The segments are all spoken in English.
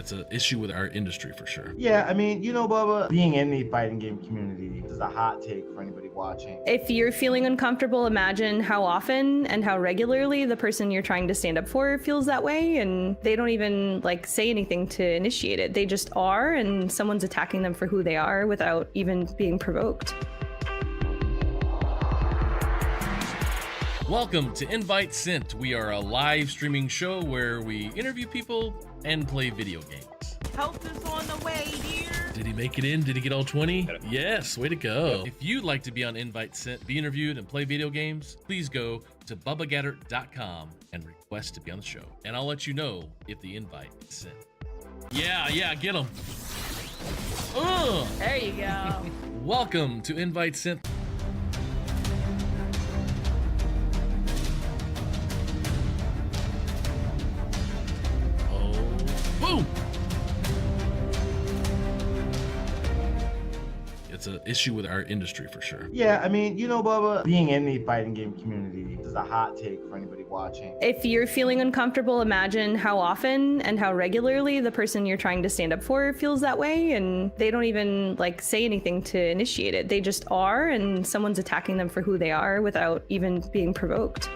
It's an issue with our industry for sure. Yeah, I mean, Bubba, being in the fighting game community is a hot take for anybody watching. If you're feeling uncomfortable, imagine how often and how regularly the person you're trying to stand up for feels that way, and they don't even say anything to initiate it. They just are, and someone's attacking them for who they are without even being provoked. Welcome to Invite Sent. We are a live streaming show where we interview people and play video games. Help is on the way, dear. Did he make it in? Did he get all 20? Yes, way to go. If you'd like to be on Invite Sent, be interviewed, and play video games, please go to bubbagatter.com and request to be on the show. And I'll let you know if the invite is sent. Yeah, get him. There you go. Welcome to Invite Sent. Boom! It's an issue with our industry for sure. Yeah, I mean, Bubba, being in the fighting game community is a hot take for anybody watching. If you're feeling uncomfortable, imagine how often and how regularly the person you're trying to stand up for feels that way, and they don't even say anything to initiate it. They just are, and someone's attacking them for who they are without even being provoked.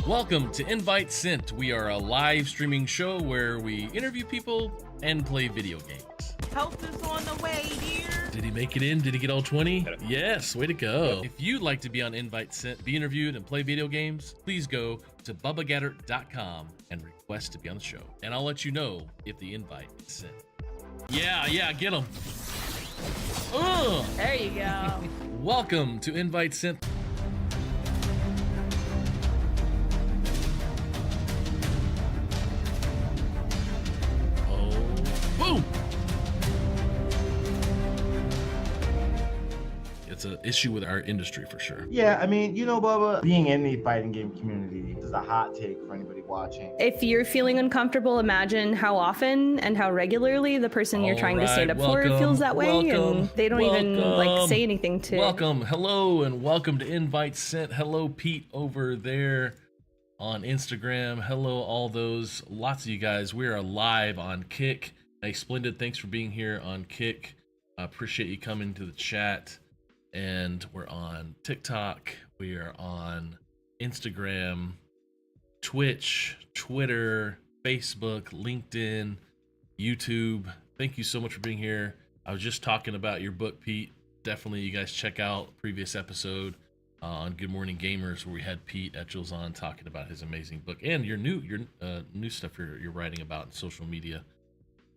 Welcome to Invite Sent. We are a live streaming show where we interview people and play video games. Help is on the way, dear. Did he make it in? Did he get all 20? Yes, way to go. If you'd like to be on Invite Sent, be interviewed, and play video games, please go to bubbagatter.com and request to be on the show. And I'll let you know if the invite is sent. Yeah, get him. There you go. Welcome to Invite Sent. Boom! It's an issue with our industry for sure. Yeah, I mean, Bubba, being in the fighting game community is a hot take for anybody watching. If you're feeling uncomfortable, imagine how often and how regularly the person you're trying to stand up for feels that way, and they don't even say anything to. Welcome, hello, and welcome to Invite Sent. Hello, Pete over there on Instagram. Hello, all those, lots of you guys. We are live on Kick. Hey, Splendid, thanks for being here on Kick. I appreciate you coming to the chat. And we're on TikTok. We are on Instagram, Twitch, Twitter, Facebook, LinkedIn, YouTube. Thank you so much for being here. I was just talking about your book, Pete. Definitely, you guys check out previous episode on Good Morning Gamers where we had Pete Etchels on talking about his amazing book and your new stuff you're writing about in social media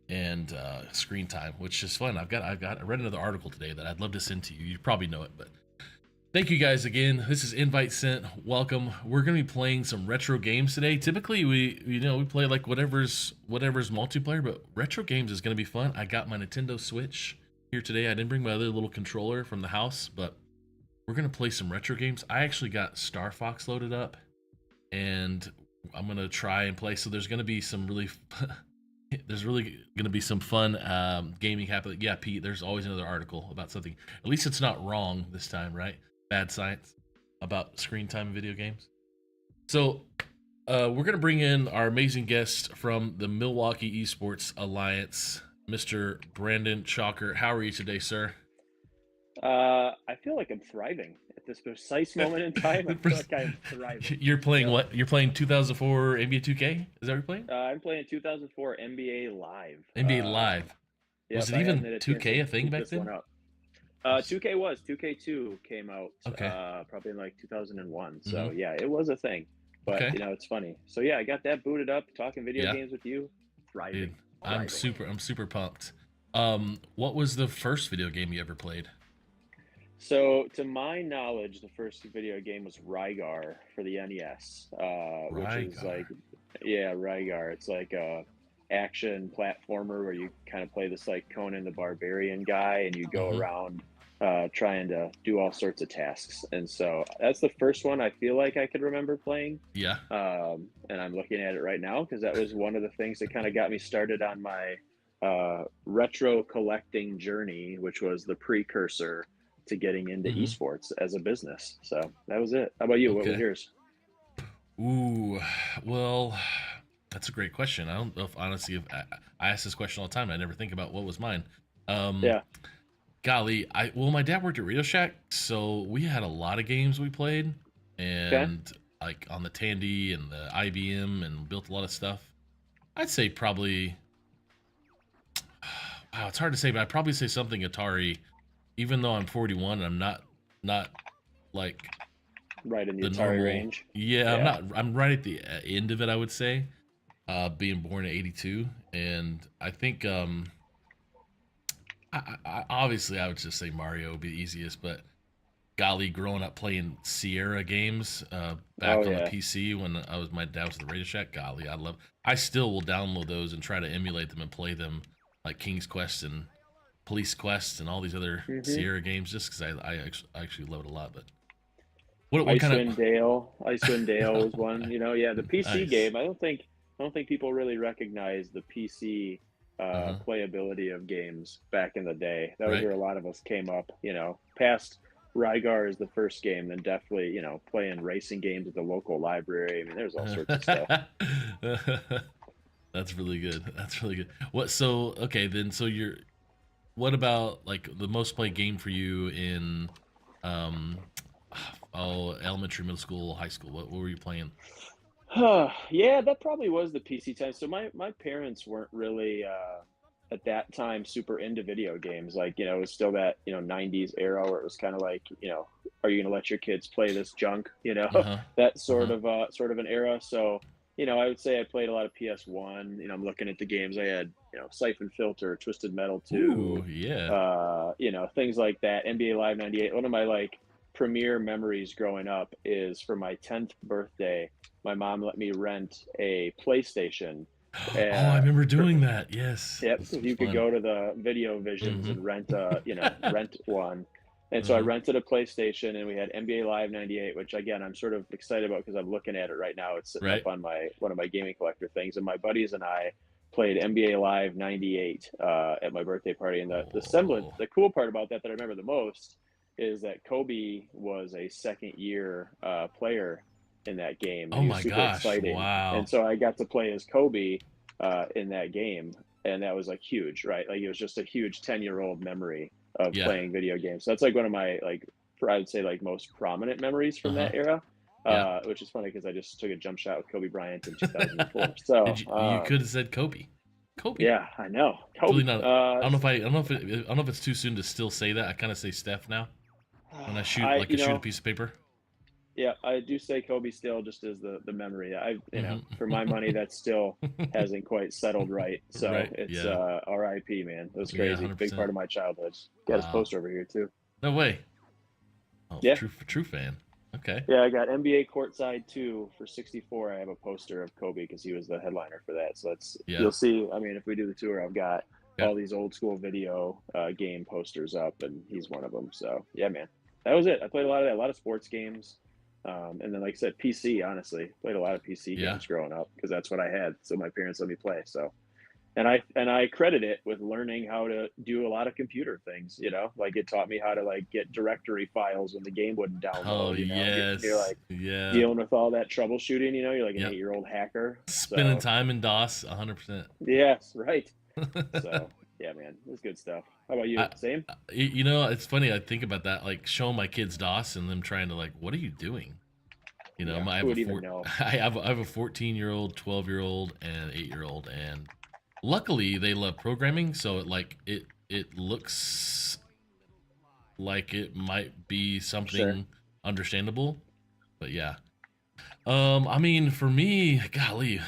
and screen time, which is fun. I read another article today that I'd love to send to you. You probably know it, but thank you guys again. This is Invite Sent. Welcome. We're gonna be playing some retro games today. Typically we play whatever's multiplayer, but retro games is gonna be fun. I got my Nintendo Switch here today. I didn't bring my other little controller from the house, but we're gonna play some retro games. I actually got Star Fox loaded up, and I'm gonna try and play. So there's gonna be some really going to be some fun gaming happening. Yeah, Pete, there's always another article about something. At least it's not wrong this time, right? Bad science about screen time in video games. So we're going to bring in our amazing guest from the Milwaukee Esports Alliance, Mr. Brandon Tschacher. How are you today, sir? I feel like I'm thriving at this precise moment in time. I feel like I'm thriving. You're playing what? You're playing 2004 NBA 2K? Is that what you're playing? I'm playing 2004 NBA Live. NBA Live. Was it even 2K a thing back then? 2K was. 2K2 came out probably in 2001. So yeah, it was a thing. But it's funny. So yeah, I got that booted up, talking video games with you. Thriving. Dude, I'm super pumped. What was the first video game you ever played? So, to my knowledge, the first video game was Rygar for the NES, which is Rygar. It's like a action platformer where you kind of play this Conan the Barbarian guy, and you go around trying to do all sorts of tasks. And so that's the first one I feel like I could remember playing. Yeah. And I'm looking at it right now because that was one of the things that kind of got me started on my retro collecting journey, which was the precursor to getting into esports as a business. So that was it. How about you? What was yours? Ooh, well, That's a great question. I don't know if honestly, if I ask this question all the time. I never think about what was mine. Yeah. Golly, my dad worked at Radio Shack, so we had a lot of games we played, and like on the Tandy and the IBM, and built a lot of stuff. I'd say probably, wow, it's hard to say, but I'd probably say something Atari, even though I'm 41 and I'm not like right in the Atari normal range. Yeah, I'm right at the end of it, I would say, being born in '82, and I think I obviously I would just say Mario would be the easiest, but golly, growing up playing Sierra games back on the PC when my dad was at the Radio Shack, golly, I still will download those and try to emulate them and play them, like King's Quest and Police Quest and all these other Sierra games, just because I actually love it a lot. But what kind of Icewind Dale was one, the PC Nice. game. I don't think people really recognize the PC playability of games back in the day. That was Right. where a lot of us came up, past Rygar is the first game, then definitely, playing racing games at the local library. I mean, there's all sorts of stuff. That's really good. That's really good. What about like the most played game for you in elementary, middle school, high school? What were you playing? Yeah, that probably was the PC time. So my parents weren't really at that time super into video games. Like, it was still that, 90s era where it was kind of like, are you going to let your kids play this junk? That sort of an era. So, I would say I played a lot of PS1. I'm looking at the games I had, Siphon Filter, Twisted Metal 2. Ooh, yeah. Things like that. NBA Live 98. One of my like premier memories growing up is for my 10th birthday, my mom let me rent a PlayStation. I remember doing that. Yes. Yep. So you could go to the Video Visions and rent one. And so I rented a PlayStation, and we had NBA Live 98, which again, I'm sort of excited about because I'm looking at it right now. It's sitting up on one of my gaming collector things. And my buddies and I played NBA Live 98 at my birthday party. And the cool part about that I remember the most is that Kobe was a second year player in that game. Oh my gosh! Exciting. Wow! And so I got to play as Kobe in that game, and that was like huge, right? Like it was just a huge 10-year-old memory of playing video games. So that's like one of my I would say like most prominent memories from that era. Which is funny because I just took a jump shot with Kobe Bryant in 2004. So you could have said Kobe. Kobe. Yeah, I know. Kobe. Really not, I don't know if it's too soon to still say that. I kind of say Steph now when I shoot shoot a piece of paper. Yeah, I do say Kobe still, just as the memory. For my money, that still hasn't quite settled right. So it's R.I.P. man. It was crazy. Big part of my childhood. Got his poster over here too. No way. Oh, yeah. True fan. Okay. Yeah, I got NBA Courtside 2 for 64. I have a poster of Kobe because he was the headliner for that. So that's you'll see. I mean, if we do the tour, I've got all these old school video game posters up, and he's one of them. So yeah, man, that was it. I played a lot of that, a lot of sports games. And then, like I said, PC, honestly, played a lot of PC games growing up because that's what I had. So my parents let me play. So, and I credit it with learning how to do a lot of computer things, like it taught me how to like get directory files when the game wouldn't download. Oh, You're like dealing with all that troubleshooting, you're like an 8-year-old hacker. Spending time in DOS 100%. Yes. Right. So yeah, man, it was good stuff. How about you? Same? It's funny. I think about that, like showing my kids DOS and them trying to like, what are you doing? I have a 14-year-old, 12-year-old, and 8-year-old, and luckily they love programming. So it looks like it might be something understandable, but yeah. I mean, for me, golly,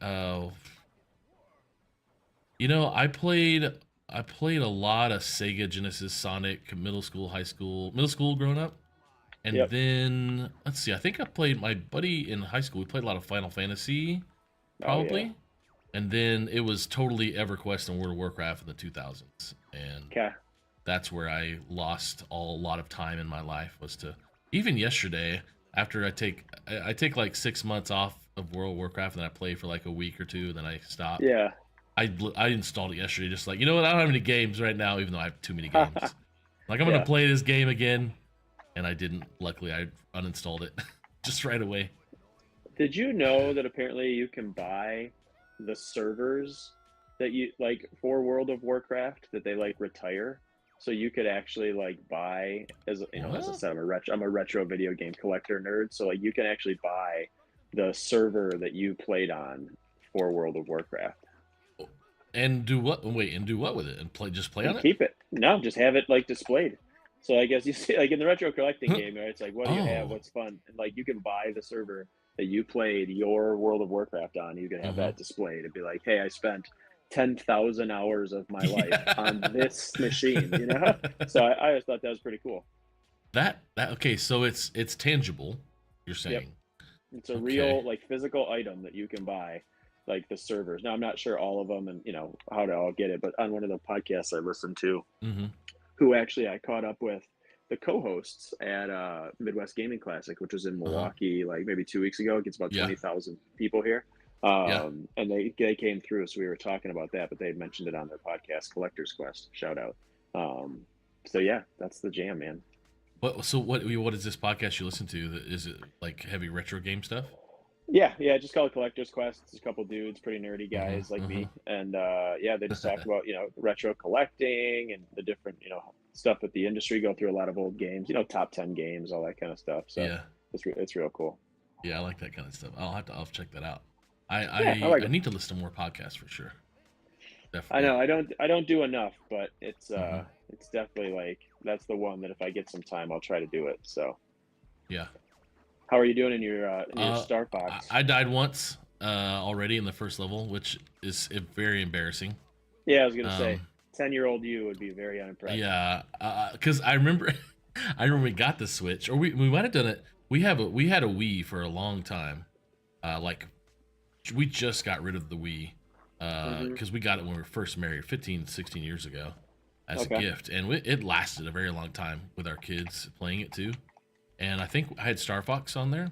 I played a lot of Sega Genesis, Sonic, middle school growing up. And then, let's see, I think I played my buddy in high school. We played a lot of Final Fantasy, probably. Oh, yeah. And then it was totally EverQuest and World of Warcraft in the 2000s. And that's where I lost a lot of time in my life, was to, even yesterday, after I take like 6 months off of World of Warcraft and I play for like a week or two, then I stop. Yeah. I installed it yesterday, just like, I don't have any games right now, even though I have too many games. Like, I'm going to play this game again. And I didn't. Luckily, I uninstalled it just right away. Did you know that apparently you can buy the servers that you like for World of Warcraft that they like retire. So you could actually like buy, as you know, as I said, I'm a retro video game collector nerd. So like you can actually buy the server that you played on for World of Warcraft. And do what? Wait, and do what with it? And play on it? Keep it. No, just have it like displayed. So I guess you see, like in the retro collecting game, right? It's like, what do you have? What's fun? And like you can buy the server that you played your World of Warcraft on. You can have that displayed. It'd be like, hey, I spent 10,000 hours of my life on this machine, you know? So I just thought that was pretty cool. That okay, so it's tangible, you're saying. Yep. It's a real like physical item that you can buy, like the servers. Now I'm not sure all of them and you know how to all get it, but on one of the podcasts I listened to, who actually I caught up with the co-hosts at Midwest Gaming Classic, which was in Milwaukee like maybe 2 weeks ago. It gets about 20,000 people here. And they came through, so we were talking about that, but they had mentioned it on their podcast, Collector's Quest. Shout out. So yeah, that's the jam, man. What is this podcast you listen to? Is it like heavy retro game stuff? Yeah, just call it Collector's Quest. It's a couple dudes, pretty nerdy guys like me, and they just talk about retro collecting and the different stuff that the industry go through. A lot of old games, top 10 games, all that kind of stuff. So it's real cool. Yeah, I like that kind of stuff. I'll check that out. I need to listen to more podcasts for sure. Definitely. I know I don't do enough, but it's definitely like that's the one that if I get some time I'll try to do it. So yeah. How are you doing in your Star Fox? I died once already in the first level, which is very embarrassing. Yeah, I was gonna say 10-year-old you would be very unimpressed. Yeah, because I remember we got the Switch, or we might have done it. We had a Wii for a long time. We just got rid of the Wii because we got it when we were first married 15, 16 years ago as a gift. And it lasted a very long time with our kids playing it too. And I think I had Star Fox on there.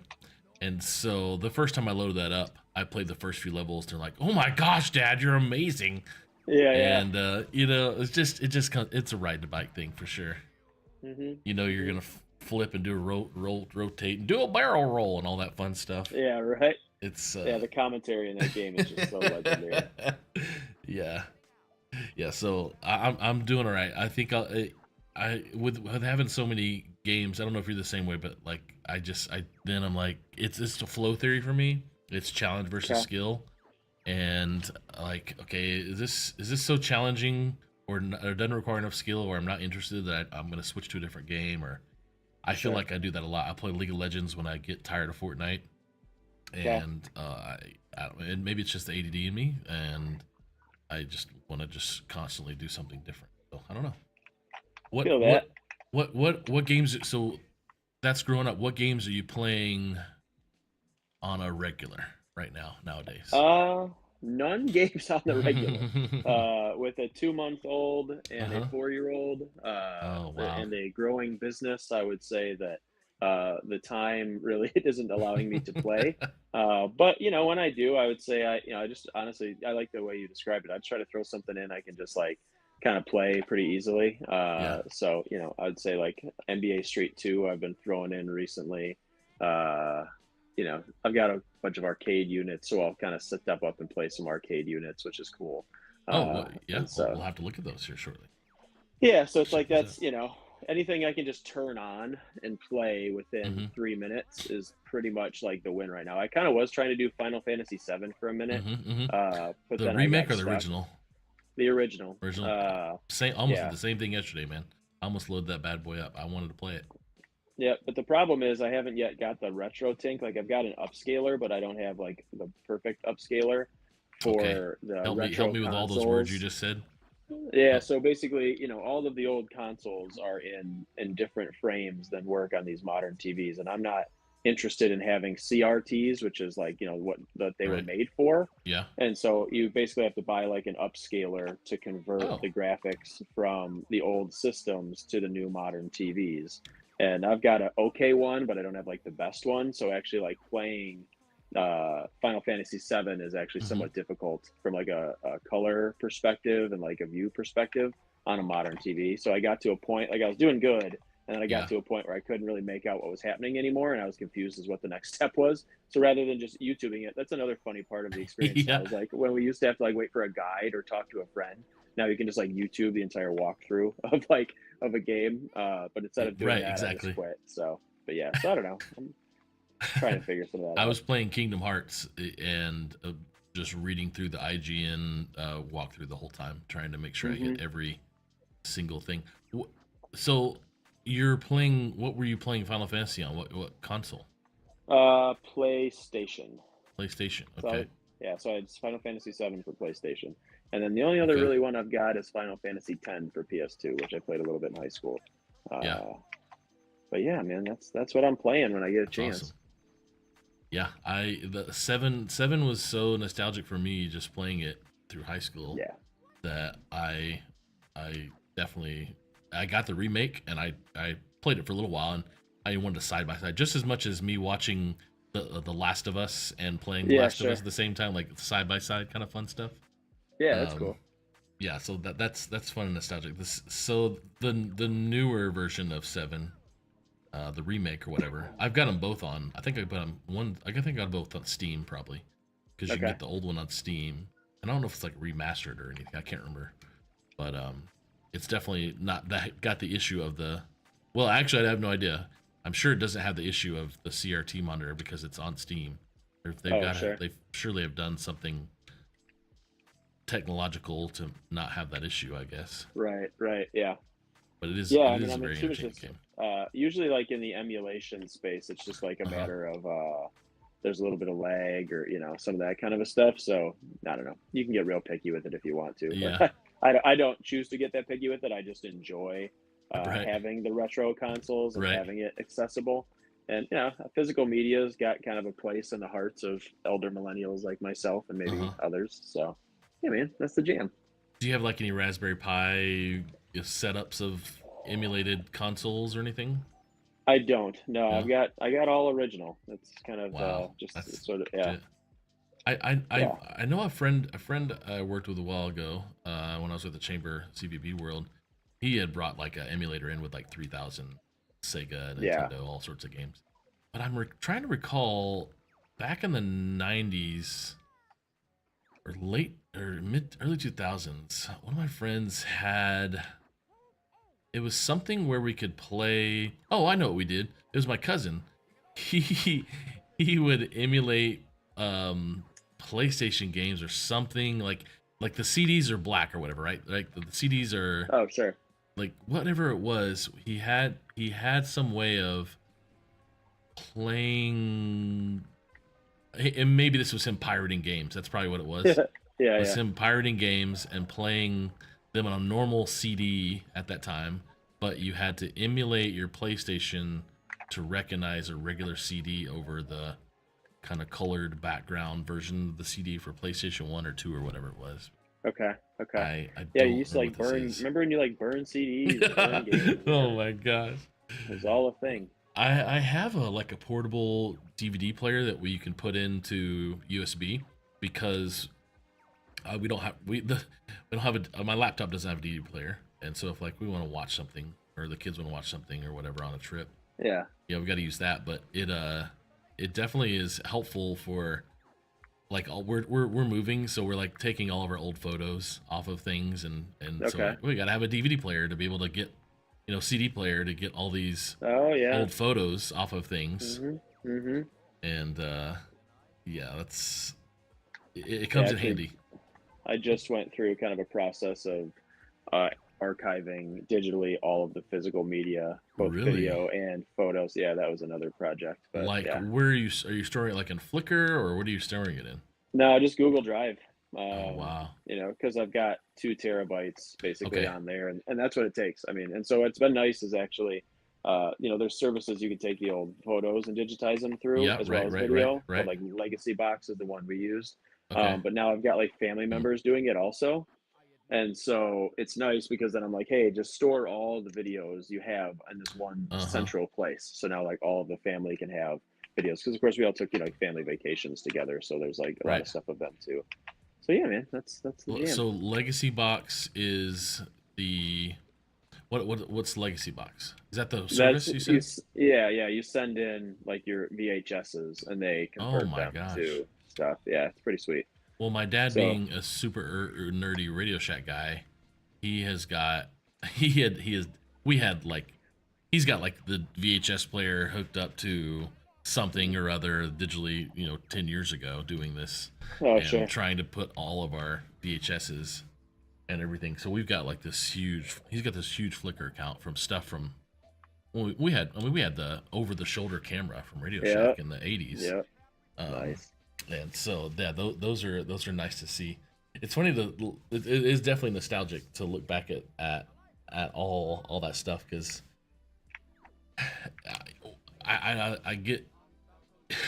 And so the first time I loaded that up, I played the first few levels. They're like, oh my gosh, Dad, you're amazing. Yeah. And, it's a ride to bike thing for sure. You're going to flip and do a rotate and do a barrel roll and all that fun stuff. Yeah, right. It's the commentary in that game is just so legendary. Yeah. So I'm doing all right. I think I with having so many games, I don't know if you're the same way, but like I'm like it's a flow theory for me. It's challenge versus skill, and like okay, is this so challenging or doesn't require enough skill, or I'm not interested that I'm gonna switch to a different game, or I feel like I do that a lot. I play League of Legends when I get tired of Fortnite. And and maybe it's just the ADD in me, and I just want to just constantly do something different. So I don't know. What games? So that's growing up. What games are you playing on a regular right now nowadays? None games on the regular. With a 2-month-old and a 4-year-old, and a growing business, I would say that. The time really isn't allowing me to play. But when I do, I would say I just honestly, I like the way you described it. I'd try to throw something in I can just like kind of play pretty easily. So, I'd say like NBA Street 2, I've been throwing in recently. I've got a bunch of arcade units, so I'll kind of step up and play some arcade units, which is cool. So we'll have to look at those here shortly. Yeah. So it's like, that's, anything I can just turn on and play within 3 minutes is pretty much like the win right now. I kind of was trying to do Final Fantasy VII for a minute, but the then remake or the original? The original. Same, almost did the same thing yesterday, man. I almost loaded that bad boy up. I wanted to play it. Yeah, but the problem is I haven't yet got the retro tank. Like I've got an upscaler, but I don't have like the perfect upscaler for the help retro me with all those words you just said. Yeah, so basically, all of the old consoles are in different frames than work on these modern TVs, and I'm not interested in having CRTs, which is like what that they were made for. Yeah. And so you basically have to buy like an upscaler to convert the graphics from the old systems to the new modern TVs. And I've got an okay one, but I don't have like the best one. So actually, like playing Final Fantasy VII is actually somewhat difficult from like a color perspective and like a view perspective on a modern TV. So I got to a point, like I was doing good, And then I got Yeah. to a point where I couldn't really make out what was happening anymore, and I was confused as what the next step was. So rather than just YouTubing it, that's another funny part of the experience. Yeah. Now is like when we used to have to like wait for a guide or talk to a friend. Now you can just like YouTube the entire walkthrough of a game. But instead of doing Right, that, I exactly. just quit. So, but yeah, so I don't know. I'm trying to figure some of that I out. was playing Kingdom Hearts and just reading through the IGN walkthrough the whole time, trying to make sure I hit every single thing. So you're playing, what were you playing Final Fantasy on? What console? PlayStation. PlayStation. So Okay. so I had Final Fantasy VII for PlayStation, and then the only other Okay. really one I've got is Final Fantasy X for PS2, which I played a little bit in high school. Yeah. But yeah, man, that's what I'm playing when I get a chance. Awesome. Yeah, the seven was so nostalgic for me just playing it through high school. Yeah. That I definitely got the remake and I played it for a little while and I wanted to side by side just as much as me watching the Last of Us and playing The Last of Us at the same time, like side by side kind of fun stuff. Yeah, that's cool. Yeah, so that's fun and nostalgic. So the newer version of 7, the remake or whatever, I've got them both on. I think I got one. I think I got both on Steam probably, because you can get the old one on Steam. And I don't know if it's like remastered or anything. I can't remember, but it's definitely not that got the issue of the. Well, actually, I have no idea. I'm sure it doesn't have the issue of the CRT monitor because it's on Steam. They surely have done something technological to not have that issue, I guess. Right, yeah. But it is, yeah, it is a very entertaining game. Usually, like in the emulation space, it's just like a matter of there's a little bit of lag or some of that kind of a stuff. So I don't know. You can get real picky with it if you want to. Yeah. But I don't choose to get that picky with it. I just enjoy Right. having the retro consoles and Right. having it accessible. And physical media's got kind of a place in the hearts of elder millennials like myself and maybe others. So yeah, man, that's the jam. Do you have like any Raspberry Pi setups of emulated consoles or anything? I don't. No, No? I got all original. It's kind of Wow. just That's sort of legit. I know a friend I worked with a while ago when I was with the Chamber CBB World. He had brought like an emulator in with like 3,000 Sega, Nintendo, all sorts of games. But I'm trying to recall back in the 90s or early 2000s, one of my friends had. It was something where we could play. Oh, I know what we did. It was my cousin. He would emulate PlayStation games or something like the CDs are black or whatever, right? Like the CDs are. Oh, sure. Like whatever it was, he had some way of playing. And maybe this was him pirating games. That's probably what it was. Yeah. It was him pirating games and playing them on a normal CD at that time, but you had to emulate your PlayStation to recognize a regular CD over the kind of colored background version of the CD for PlayStation 1 or 2 or whatever it was. Okay. I Yeah, don't you used to like remember what burn. this is. Remember when you like burn CDs? And burn games? Oh my gosh. It was all a thing. I have a portable DVD player that you can put into USB because we don't have my laptop doesn't have a DVD player, and so if like we want to watch something or the kids want to watch something or whatever on a trip, Yeah. we got to use that. But it definitely is helpful for like we're moving, so we're like taking all of our old photos off of things, and so we got to have a DVD player to be able to get CD player to get all these old photos off of things. And that's it comes in handy. I just went through kind of a process of archiving digitally all of the physical media, both video and photos. Yeah, that was another project. But where are you storing it, like in Flickr, or what are you storing it in? No, just Google Drive. Oh, wow. Because I've got 2 terabytes basically on there, and that's what it takes. I mean, and so what's been nice is actually, there's services you can take the old photos and digitize them through as well as video. Right. But like Legacy Box is the one we used. Okay. But now I've got like family members doing it also. And so it's nice because then I'm like, hey, just store all the videos you have in this one central place. So now like all of the family can have videos. Because of course we all took, family vacations together. So there's like a lot of stuff of them too. So yeah, man, that's the jam. So Legacy Box is What's Legacy Box? Is that the service you said? Yeah. You send in like your VHSs and they Oh convert my them gosh. to stuff. Yeah, it's pretty sweet. Well, my dad So being a super nerdy Radio Shack guy, he has got he has we had like he's got like the VHS player hooked up to something or other digitally, 10 years ago doing this and sure. trying to put all of our VHSs and everything. So we've got like he's got this huge Flickr account from stuff from we had the over the shoulder camera from Radio Shack in the 80s. Yeah. Nice. And so yeah, those are nice to see. It's funny it is definitely nostalgic to look back at all that stuff, because I get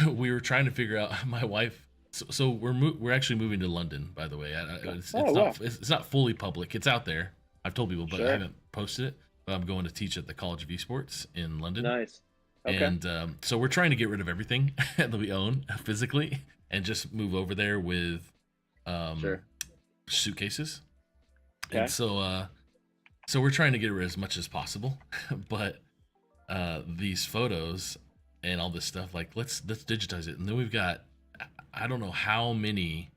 we were trying to figure out my wife. So we're actually moving to London, by the way. It's not fully public. It's out there. I've told people, but I haven't posted it. But I'm going to teach at the College of Esports in London. Nice. Okay. And so we're trying to get rid of everything that we own physically and just move over there with suitcases. Okay. And so we're trying to get rid of as much as possible, but these photos and all this stuff, like let's digitize it. And then we've got I don't know how many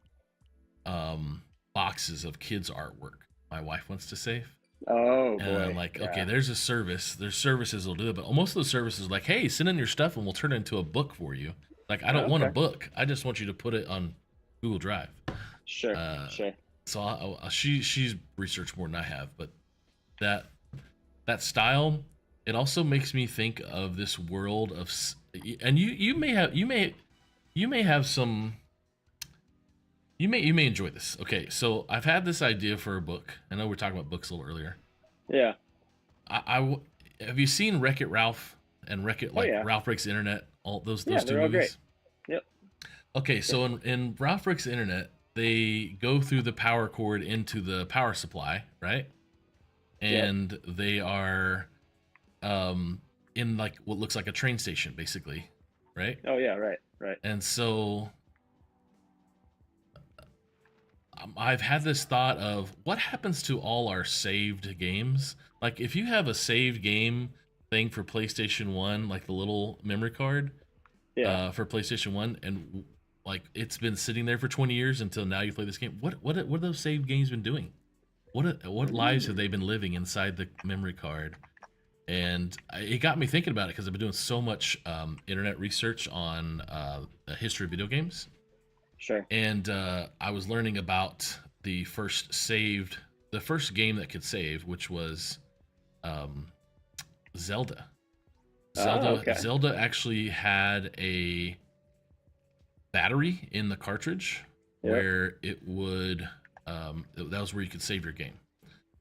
boxes of kids artwork my wife wants to save. Oh, and I'm like, okay, there's services will do it, but most of the services are like, hey, send in your stuff and we'll turn it into a book for you. Like, I don't want a book. I just want you to put it on Google Drive. Sure. So she's researched more than I have, but that style, it also makes me think of this world of, and you may have some. You may enjoy this. Okay, so I've had this idea for a book. I know we were talking about books a little earlier. Yeah. I have you seen Wreck-It Ralph and Ralph Breaks the Internet? All those two movies. All great. Yep. Okay, so in Ralph Breaks the Internet, they go through the power cord into the power supply, right? And they are in like what looks like a train station, basically, right? Oh yeah, right. And so I've had this thought of what happens to all our saved games. Like if you have a saved game thing for PlayStation 1, like the little memory card for PlayStation 1, and like it's been sitting there for 20 years until now you play this game. What have those saved games been doing? What lives have they been living inside the memory card? And it got me thinking about it because I've been doing so much internet research on the history of video games. Sure. And I was learning about the first game that could save, which was Zelda. Zelda actually had a battery in the cartridge where it would that was where you could save your game.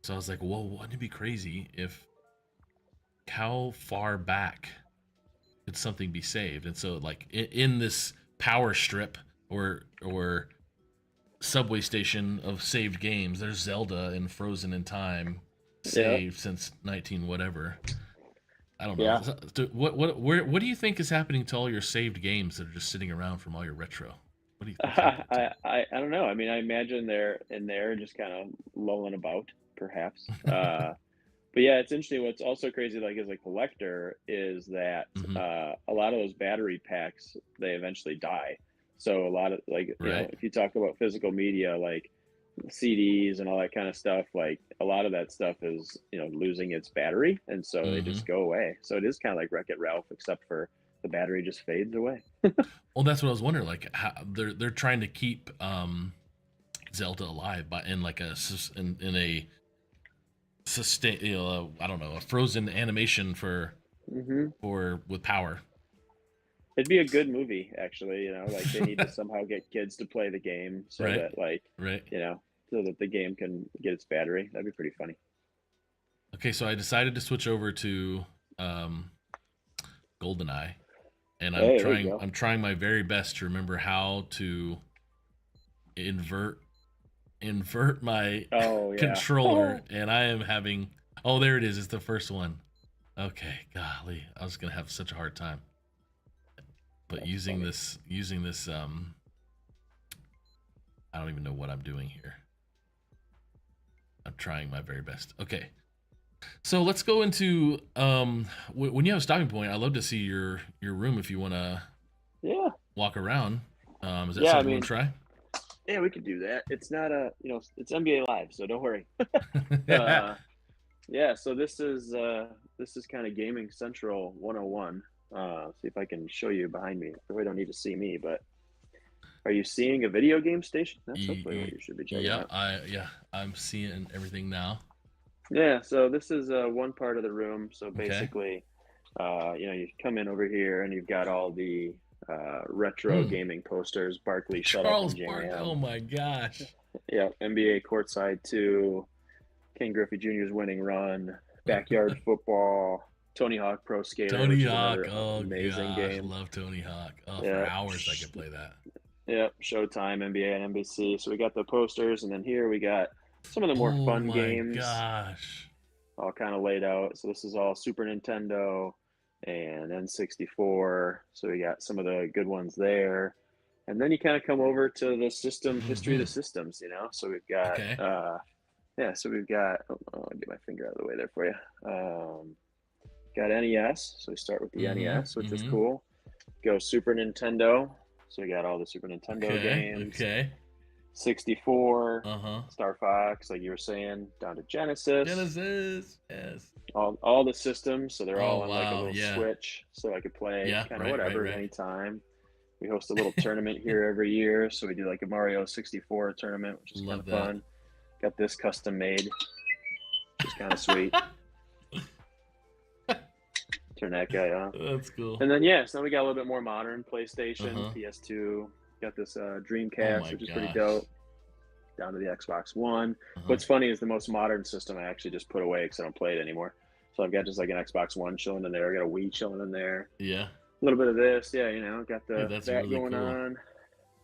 So I was like, well, wouldn't it be crazy if how far back could something be saved? And so like in this power strip or subway station of saved games, there's Zelda and Frozen in Time saved since 19 whatever. I don't know. Yeah. What do you think is happening to all your saved games that are just sitting around from all your retro? What do you think? I don't know. I mean, I imagine they're in there just kind of lolling about, perhaps. But yeah, it's interesting. What's also crazy, like as a collector, is that a lot of those battery packs, they eventually die. So a lot of you know, if you talk about physical media, like CDs and all that kind of stuff, like a lot of that stuff is, losing its battery, and so they just go away. So it is kind of like Wreck-It Ralph, except for the battery just fades away. Well, that's what I was wondering. Like how they're trying to keep Zelda alive in a sustain, I don't know, a frozen animation for with power. It'd be a good movie, actually. Like they need to somehow get kids to play the game so that, so that the game can get its battery. That'd be pretty funny. Okay, so I decided to switch over to GoldenEye, and I'm trying my very best to remember how to invert my controller, and I am having. Oh, there it is. It's the first one. Okay, golly, I was gonna have such a hard time. But using this, I don't even know what I'm doing here. I'm trying my very best. Okay, So let's go into when you have a stopping point. I'd love to see your room if you want to walk around. Is that something you want to try? Yeah, we could do that. It's not it's NBA Live, so don't worry. Yeah, so this is kind of Gaming Central 101. See if I can show you behind me. We don't need to see me, but are you seeing a video game station? That's hopefully what you should be checking out. I'm seeing everything now. Yeah, so this is one part of the room. So basically, you come in over here and you've got all the retro gaming posters, Barkley, Shut Up and Jam. Oh my gosh. Yeah, NBA Courtside 2, Ken Griffey Jr.'s winning run, Backyard Football, Tony Hawk Pro Skater. Tony Hawk, amazing game. I love Tony Hawk. For hours I could play that. Yeah, Showtime, NBA, and NBC. So we got the posters, and then here we got some of the more fun games. Gosh. All kind of laid out. So this is all Super Nintendo and N64. So we got some of the good ones there. And then you kind of come over to the system, history of the systems, So we've got, so we've got, I'll get my finger out of the way there for you. Got NES. So we start with the NES, which is cool. Go Super Nintendo. So we got all the Super Nintendo games. 64, Star Fox, like you were saying, down to Genesis. Yes. All the systems, so they're all on like a little Switch, so I could play kind of whatever anytime. We host a little tournament here every year, so we do like a Mario 64 tournament, which is kind of fun. Got this custom made, which is kind of sweet. Turn that guy on. That's cool. And then so we got a little bit more modern PlayStation, PS2. Got this Dreamcast, which is pretty dope. Down to the Xbox One. What's funny is the most modern system I actually just put away because I don't play it anymore. So I've got just like an Xbox One chilling in there. I got a Wii chilling in there. Yeah. A little bit of this. Got the that's that really going cool. on.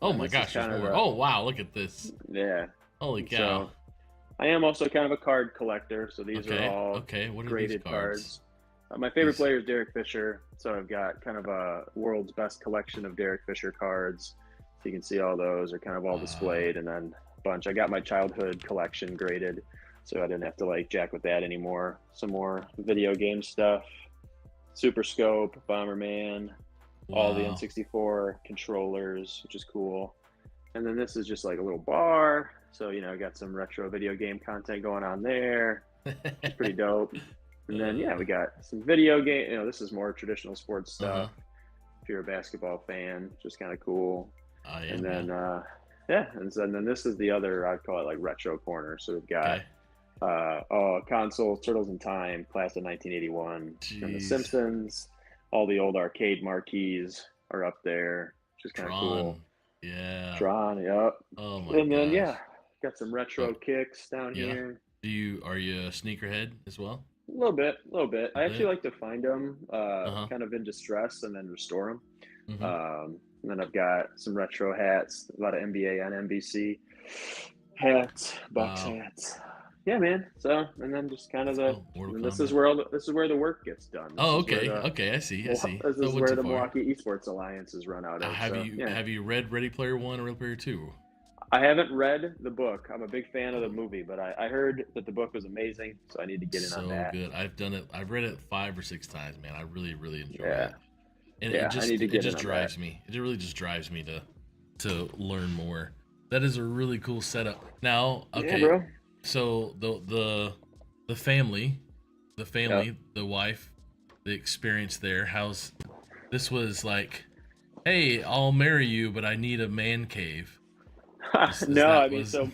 Oh my gosh. Oh wow, look at this. Yeah. Holy cow. So, I am also kind of a card collector, so these are all what are graded these cards? My favorite player is Derek Fisher, so I've got kind of a world's best collection of Derek Fisher cards. So you can see all those are kind of all displayed, and then a bunch. I got my childhood collection graded, so I didn't have to like jack with that anymore. Some more video game stuff, Super Scope, Bomberman, all the N64 controllers, which is cool. And then this is just like a little bar, so I got some retro video game content going on there. It's pretty dope. And then we got some video game. This is more traditional sports stuff. If you're a basketball fan, just kind of cool. And then and then this is the other, I'd call it like retro corner. So we've got console, Turtles in Time, class of 1981, and The Simpsons. All the old arcade marquees are up there, which is kind of cool. Yeah. Tron, yep. Oh my And then got some retro kicks down here. Are you a sneakerhead as well? A little bit. I actually like to find them kind of in distress and then restore them. And then I've got some retro hats, a lot of NBA and NBC hats, Bucks hats. Yeah, man. So, and then just kind of this is where the work gets done. Okay, I see. This is where the Milwaukee Esports Alliance is run out of. Have you read Ready Player One or Ready Player Two? I haven't read the book. I'm a big fan of the movie, but I heard that the book was amazing, so I need to get in on that. So good. I've done it. I've read it 5 or 6 times, man. I really, really enjoy it. And it just drives me. It really just drives me to learn more. That is a really cool setup. Now, okay. Yeah, bro. So the family, the wife, the experience there. This was like, hey, I'll marry you, but I need a man cave. So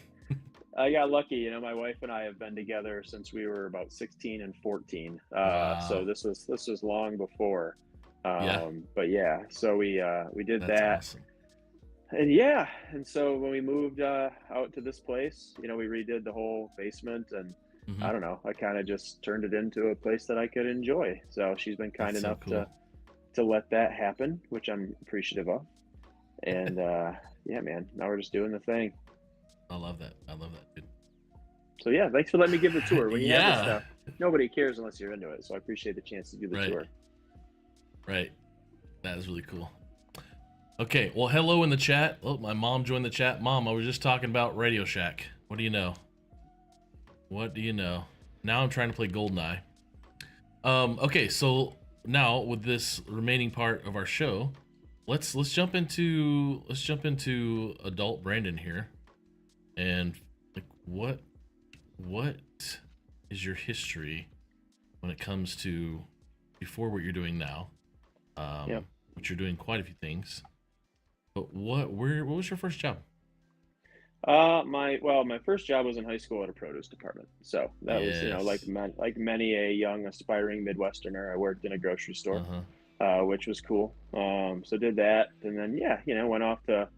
I got lucky. My wife and I have been together since we were about 16 and 14. So this was long before. But so we did that. Awesome. And so when we moved out to this place, we redid the whole basement, and I don't know, I kind of just turned it into a place that I could enjoy. So she's been kind enough to let that happen, which I'm appreciative of. And man, now we're just doing the thing. I love that, dude. So thanks for letting me give the tour. When you have this stuff, nobody cares unless you're into it. So I appreciate the chance to do the tour. Right. That is really cool. Okay, well, hello in the chat. Oh, my mom joined the chat. Mom, I was just talking about Radio Shack. What do you know? now I'm trying to play GoldenEye. Okay, so now with this remaining part of our show, let's jump into adult Brandon here, and like what is your history when it comes to before what you're doing now? Which you're doing quite a few things, but what was your first job? My first job was in high school at a produce department. So that was, like many a young aspiring Midwesterner, I worked in a grocery store, which was cool. So did that, and then went off to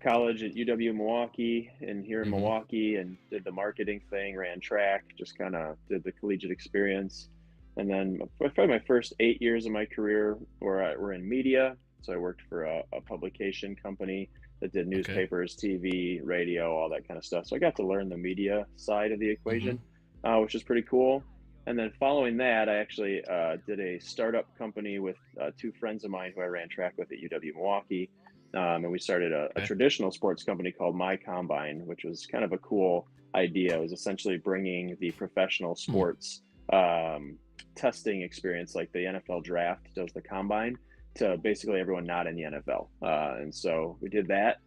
college at UW Milwaukee and here in Milwaukee, and did the marketing thing, ran track, just kind of did the collegiate experience. And then probably my first 8 years of my career were in media. So I worked for a publication company that did newspapers, TV, radio, all that kind of stuff. So I got to learn the media side of the equation, which is pretty cool. And then following that, I actually did a startup company with two friends of mine who I ran track with at UW Milwaukee. And we started a traditional sports company called My Combine, which was kind of a cool idea. It was essentially bringing the professional sports testing experience, like the NFL draft does the combine, to basically everyone not in the NFL. And so we did that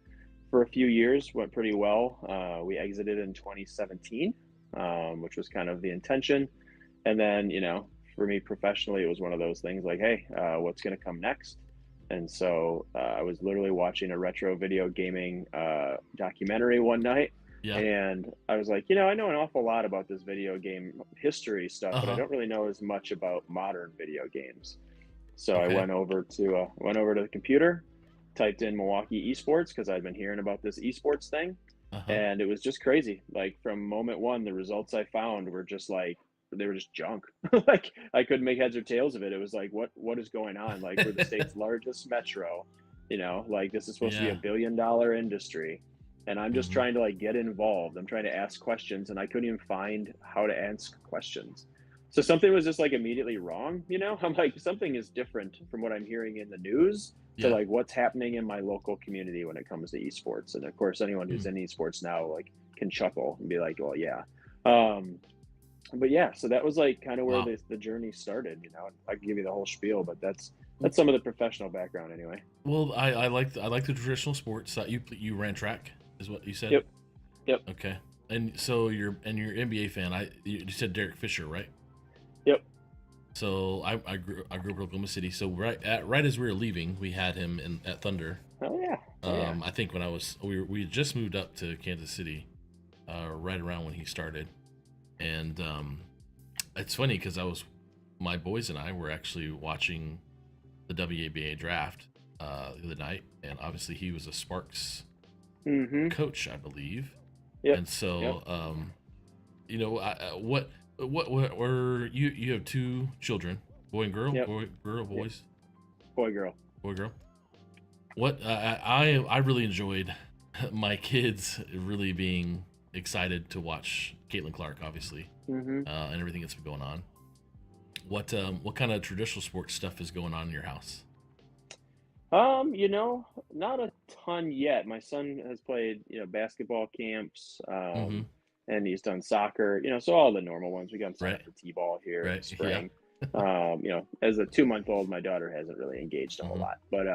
for a few years, went pretty well. We exited in 2017, which was kind of the intention. And then, for me professionally, it was one of those things like, hey, what's going to come next? And so I was literally watching a retro video gaming documentary one night. Yeah. And I was like, I know an awful lot about this video game history stuff, but I don't really know as much about modern video games. So I went over to the computer, typed in Milwaukee Esports because I'd been hearing about this esports thing, and it was just crazy. Like from moment one, the results I found were just like, they were just junk. Like I couldn't make heads or tails of it. It was like, what is going on? Like we're the state's largest metro, like this is supposed to be $1 billion industry. And I'm just trying to like get involved. I'm trying to ask questions, and I couldn't even find how to ask questions. So something was just like immediately wrong, I'm like, something is different from what I'm hearing in the news to like what's happening in my local community when it comes to esports. And of course, anyone who's in esports now like can chuckle and be like, well, yeah. But yeah, so that was like kind of where the journey started, I can give you the whole spiel, but that's some of the professional background anyway. Well, I like the traditional sports that you ran track is what you said. Yep. Okay. And so you're NBA fan. You said Derek Fisher, right? Yep. So I grew up in Oklahoma City. So right as we were leaving, we had him at Thunder. Oh yeah. I think when we had just moved up to Kansas City, right around when he started, and it's funny because my boys and I were actually watching the WNBA draft the other night, and obviously he was a Sparks coach, I believe. Yep. And so, what were you have two children, boy and girl, boys? Boy, girl. What I really enjoyed my kids really being excited to watch Caitlin Clark, obviously, and everything that's been going on. What kind of traditional sports stuff is going on in your house? Not a ton yet. My son has played, basketball camps, and he's done soccer, so all the normal ones. We got signed up for t-ball here in spring. Yeah. As a 2-month-old, my daughter hasn't really engaged a whole lot, but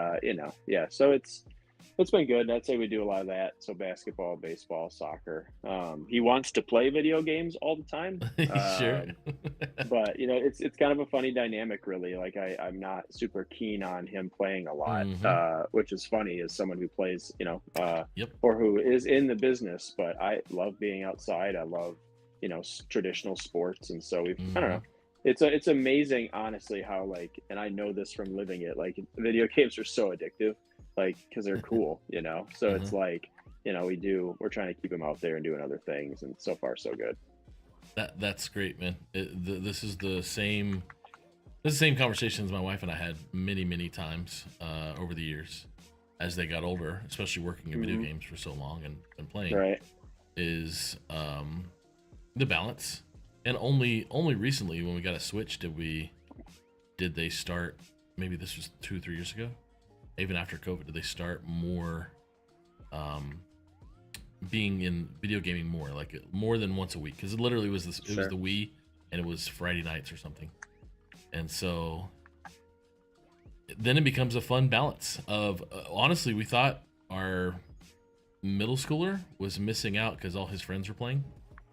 so it's been good. I'd say we do a lot of that. So basketball, baseball, soccer. He wants to play video games all the time. Sure. But it's kind of a funny dynamic, really. Like I'm not super keen on him playing a lot, which is funny as someone who plays, or who is in the business. But I love being outside. I love, traditional sports, and so I don't know. It's amazing, honestly, how and I know this from living it. Like video games are so addictive. Because they're cool, so it's like, we're trying to keep them out there and doing other things, and so far so good. That's great, man. This is the same conversations my wife and I had many times over the years as they got older, especially working in video games for so long and playing. Right. Is the balance. And only recently when we got a Switch did they start, maybe this was 2-3 years ago, even after COVID, did they start more being in video gaming more than once a week? Because it literally was was the Wii and it was Friday nights or something. And so then it becomes a fun balance of honestly, we thought our middle schooler was missing out because all his friends were playing,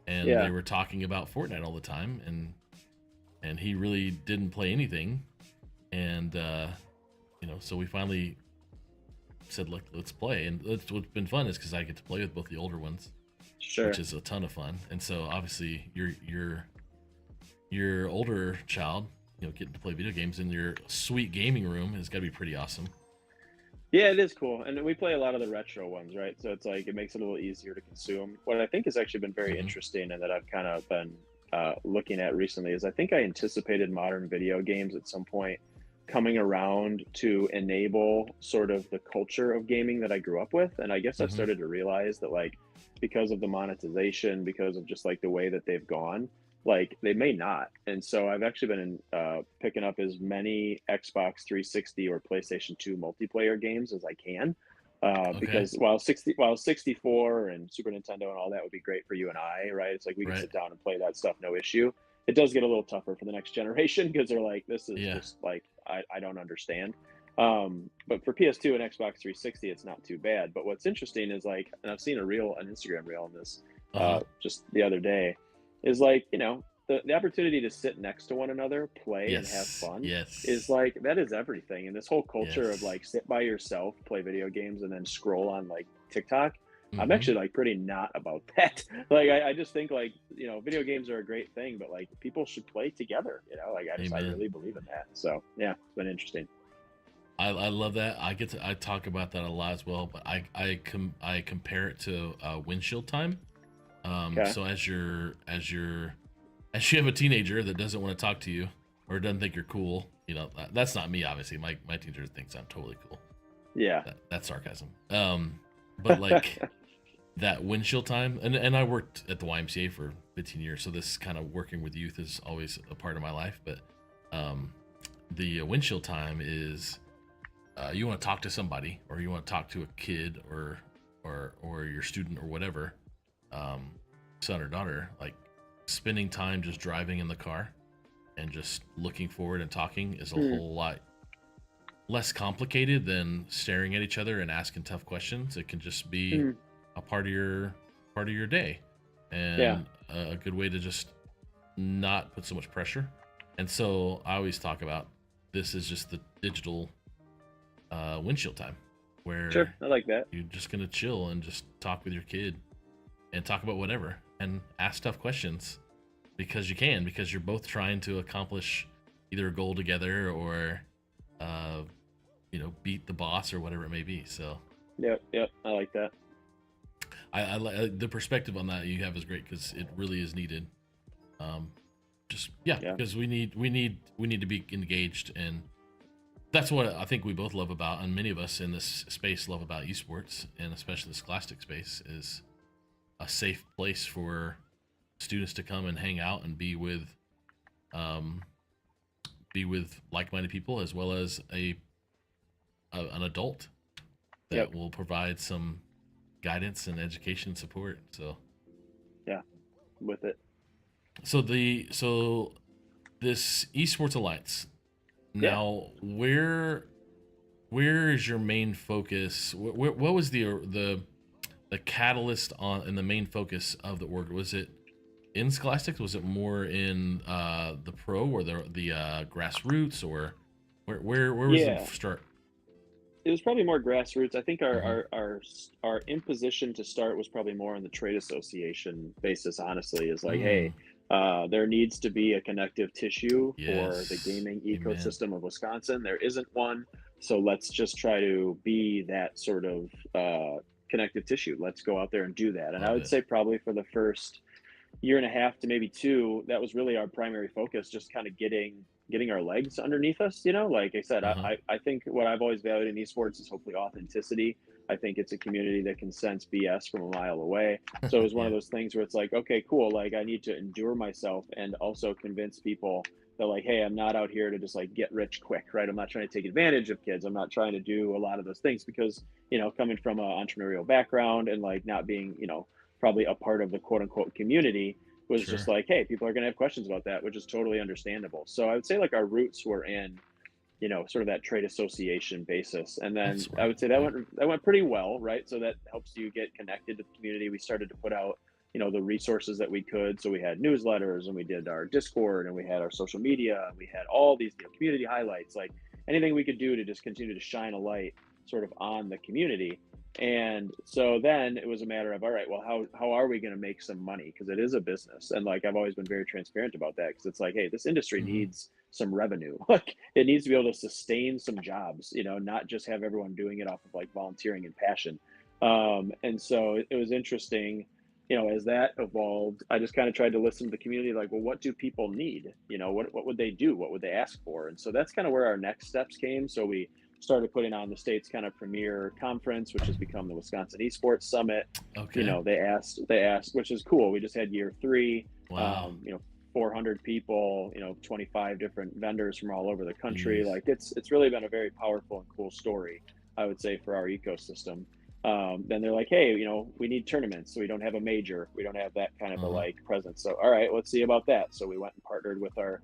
and they were talking about Fortnite all the time, and he really didn't play anything. And so we finally said, look, let's play. And what's been fun is because I get to play with both the older ones, which is a ton of fun. And so obviously your older child, getting to play video games in your sweet gaming room has got to be pretty awesome. Yeah, it is cool. And we play a lot of the retro ones, right? So it's like, it makes it a little easier to consume. What I think has actually been very interesting and that I've kind of been looking at recently is I think I anticipated modern video games at some point coming around to enable sort of the culture of gaming that I grew up with. And I guess I've started to realize that, like, because of the monetization, because of just like the way that they've gone, like they may not. And so I've actually been picking up as many Xbox 360 or PlayStation 2 multiplayer games as I can. Because while 64 and Super Nintendo and all that would be great for you and I, right? It's like we can sit down and play that stuff, no issue. It does get a little tougher for the next generation because they're like, this is just like, I don't understand. But for PS2 and Xbox 360, it's not too bad. But what's interesting is like, and I've seen an Instagram reel on this just the other day, is like, the opportunity to sit next to one another, play and have fun is like, that is everything. And this whole culture of like sit by yourself, play video games, and then scroll on like TikTok. I'm actually like pretty not about that. Like, I just think like, video games are a great thing, but like people should play together, like I really believe in that. So yeah, it's been interesting. I love that. I talk about that a lot as well, but I compare it to windshield time. So as you have a teenager that doesn't want to talk to you or doesn't think you're cool, that's not me, obviously. My teenager thinks I'm totally cool. Yeah. That's sarcasm. But like that windshield time, and I worked at the YMCA for 15 years, so this kind of working with youth is always a part of my life. But the windshield time is you want to talk to somebody, or you want to talk to a kid or your student or whatever, son or daughter, like spending time just driving in the car and just looking forward and talking is a whole lot less complicated than staring at each other and asking tough questions. It can just be a part of your day, and a good way to just not put so much pressure. And so I always talk about this is just the digital windshield time, where I like that. You're just gonna chill and just talk with your kid and talk about whatever and ask tough questions because you're both trying to accomplish either a goal together or beat the boss or whatever it may be. So yep, I like that. I like the perspective on that you have is great because it really is needed. Because we need to be engaged, and that's what I think we both love about, and many of us in this space love about esports, and especially the scholastic space, is a safe place for students to come and hang out and be with like-minded people, as well as an adult that will provide some guidance and education support. So yeah, with it. So this Esports Alliance now, where is your main focus? What was the catalyst on and the main focus of the org? Was it in Scholastic? Was it more in the pro or the grassroots, or where was the start? It was probably more grassroots. I think our imposition to start was probably more on the trade association basis, honestly, is like, hey, there needs to be a connective tissue for the gaming ecosystem of Wisconsin. There isn't one. So let's just try to be that sort of connective tissue. Let's go out there and do that. And I would say probably for the first year and a half to maybe two, that was really our primary focus, just kind of getting our legs underneath us. Like I said, I think what I've always valued in esports is hopefully authenticity. I think it's a community that can sense BS from a mile away. So it was one of those things where it's like, okay, cool. Like I need to endure myself and also convince people that like, hey, I'm not out here to just like get rich quick, right? I'm not trying to take advantage of kids. I'm not trying to do a lot of those things because, coming from an entrepreneurial background and like not being, probably a part of the quote unquote community, was just like, hey, people are going to have questions about that, which is totally understandable. So I would say like our roots were in, sort of that trade association basis. And then I would say that went pretty well, right? So that helps you get connected to the community. We started to put out, the resources that we could. So we had newsletters, and we did our Discord, and we had our social media, and we had all these community highlights, like anything we could do to just continue to shine a light sort of on the community. And so then it was a matter of, all right, well, how are we going to make some money? Because it is a business. And like, I've always been very transparent about that, because it's like, hey, this industry needs some revenue. Like, it needs to be able to sustain some jobs, not just have everyone doing it off of like volunteering and passion. And so it was interesting, as that evolved, I just kind of tried to listen to the community, like, well, what do people need? What would they do? What would they ask for? And so that's kind of where our next steps came. So we started putting on the state's kind of premier conference, which has become the Wisconsin Esports Summit. Okay. They asked, which is cool. We just had year 3. Wow. 400 people, 25 different vendors from all over the country. Like, it's really been a very powerful and cool story, I would say, for our ecosystem. Then they're like, hey, we need tournaments. So we don't have a major. We don't have that kind of a like presence. So, all right, let's see about that. So we went and partnered with our,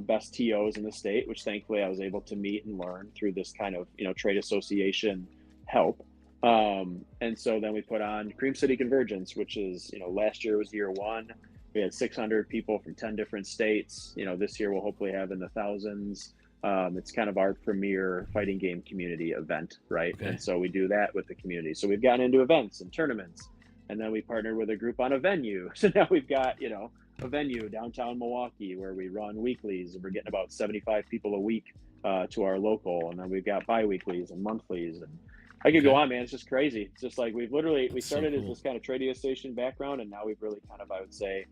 best TOs in the state, which thankfully I was able to meet and learn through this kind of, trade association help. And so then we put on Cream City Convergence, which is, last year was year 1. We had 600 people from 10 different states. This year we'll hopefully have in the thousands. It's kind of our premier fighting game community event, right? Okay. And so we do that with the community. So we've gotten into events and tournaments, and then we partnered with a group on a venue. So now we've got, a venue downtown Milwaukee where we run weeklies, and we're getting about 75 people a week to our local. And then we've got bi-weeklies and monthlies, and I could go on, man. It's just crazy. It's just like we started as this kind of trade station background, and now we've really kind of, I would say,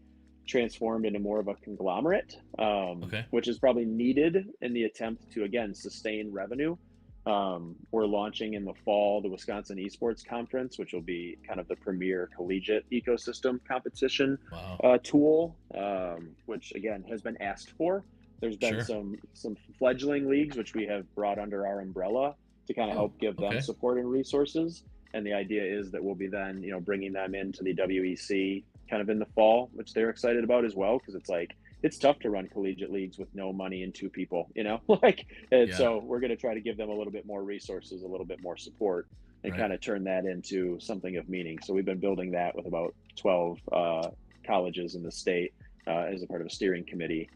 transformed into more of a conglomerate, which is probably needed in the attempt to, again, sustain revenue. We're launching in the fall the Wisconsin Esports Conference, which will be kind of the premier collegiate ecosystem competition tool, which again has been asked for. There's been some fledgling leagues which we have brought under our umbrella to kind of help give them support and resources. And the idea is that we'll be then, bringing them into the WEC kind of in the fall, which they're excited about as well, because it's like, it's tough to run collegiate leagues with no money and 2 people, so we're going to try to give them a little bit more resources, a little bit more support, and kind of turn that into something of meaning. So we've been building that with about 12 colleges in the state as a part of a steering committee.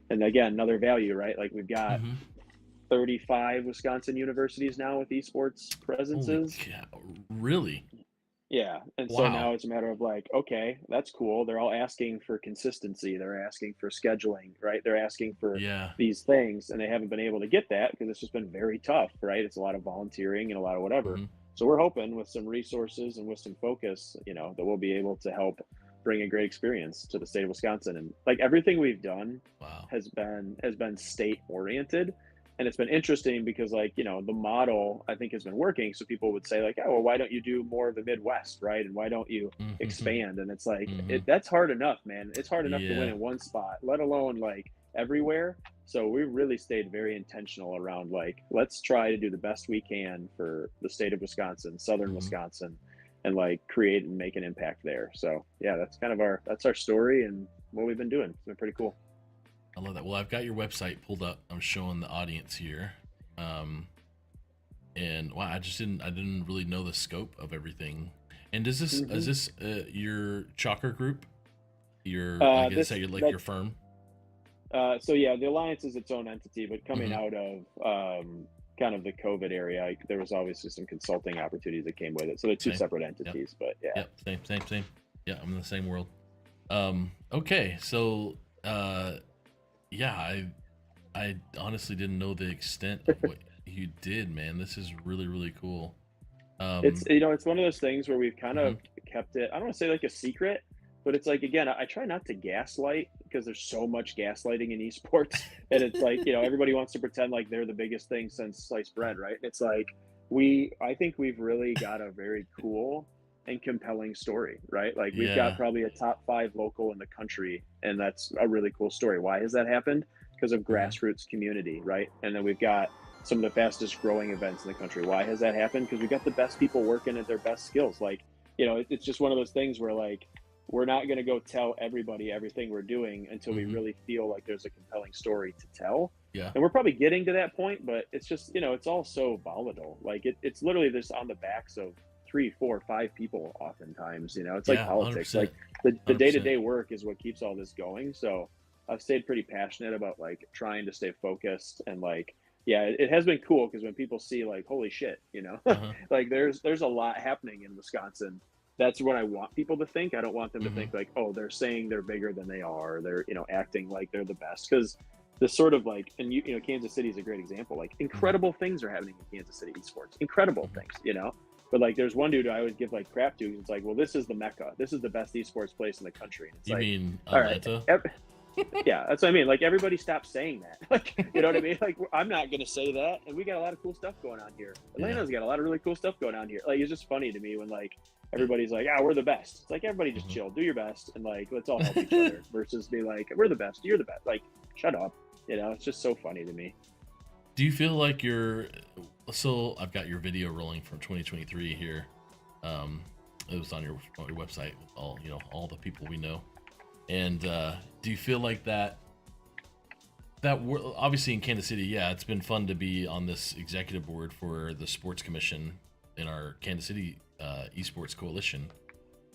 And again, another value, right? Like, we've got 35 Wisconsin universities now with esports presences. Really? Yeah. And so now it's a matter of like, okay, that's cool. They're all asking for consistency. They're asking for scheduling, right? They're asking for these things, and they haven't been able to get that because it's just been very tough, right? It's a lot of volunteering and a lot of whatever. So we're hoping with some resources and with some focus, that we'll be able to help bring a great experience to the state of Wisconsin. And like, everything we've done has been state oriented. And it's been interesting because, like, the model, I think, has been working. So people would say, like, oh, well, why don't you do more of the Midwest, right? And why don't you expand? And it's like, that's hard enough, man. It's hard enough to win in one spot, let alone, like, everywhere. So we really stayed very intentional around, like, let's try to do the best we can for the state of Wisconsin, Southern Wisconsin, and, like, create and make an impact there. So, yeah, that's kind of our story and what we've been doing. It's been pretty cool. I love that. Well, I've got your website pulled up. I'm showing the audience here. And wow, I didn't really know the scope of everything. And is this your Tschacher group? Your your firm? So yeah, the Alliance is its own entity, but coming out of kind of the COVID area, there was obviously some consulting opportunities that came with it. So they're 2 separate entities, but yeah. Yep, same. Yeah, I'm in the same world. Okay, so I honestly didn't know the extent of what you did, man. This is really, really cool. It's one of those things where we've kind of kept it, I don't want to say like a secret, but it's like, again, I try not to gaslight because there's so much gaslighting in esports. And it's like, everybody wants to pretend like they're the biggest thing since sliced bread, right? It's like, I think we've really got a very cool and compelling story, right? Like, we've got probably a top 5 local in the country, and that's a really cool story. Why has that happened? Because of grassroots community, right? And then we've got some of the fastest growing events in the country. Why has that happened? Because we've got the best people working at their best skills. Like, it's just one of those things where, like, we're not going to go tell everybody everything we're doing until we Mhm. really feel like there's a compelling story to tell. Yeah. And we're probably getting to that point, but it's just, it's all so volatile. Like it's literally just on the backs of 3, 4, 5 people oftentimes. It's like Yeah, politics. 100%. Like the 100%. day-to-day work is what keeps all this going. So I've stayed pretty passionate about like trying to stay focused, and like, yeah, it has been cool because when people see like, holy shit, Uh-huh. like there's a lot happening in Wisconsin. That's what I want people to think. I don't want them to Mhm. think like, oh, they're saying they're bigger than they are. They're, acting like they're the best. Because this sort of like, and Kansas City is a great example. Like incredible things are happening in Kansas City esports. Incredible things, But like, there's one dude I always give like crap to. It's like, well, this is the Mecca. This is the best esports place in the country. And it's You like, mean all right, Atlanta? yeah, that's what I mean. Like everybody stop saying that. Like, you know what I mean? Like I'm not gonna say that. And we got a lot of cool stuff going on here. Atlanta's got a lot of really cool stuff going on here. Like it's just funny to me when like everybody's like, we're the best. It's like everybody just chill, do your best, and like let's all help each other. Versus be like, we're the best, you're the best. Like, shut up. It's just so funny to me. Do you feel like so I've got your video rolling from 2023 here. It was on your website with all the people we know. And do you feel like that obviously in Kansas City, yeah, it's been fun to be on this executive board for the sports commission in our Kansas City Esports Coalition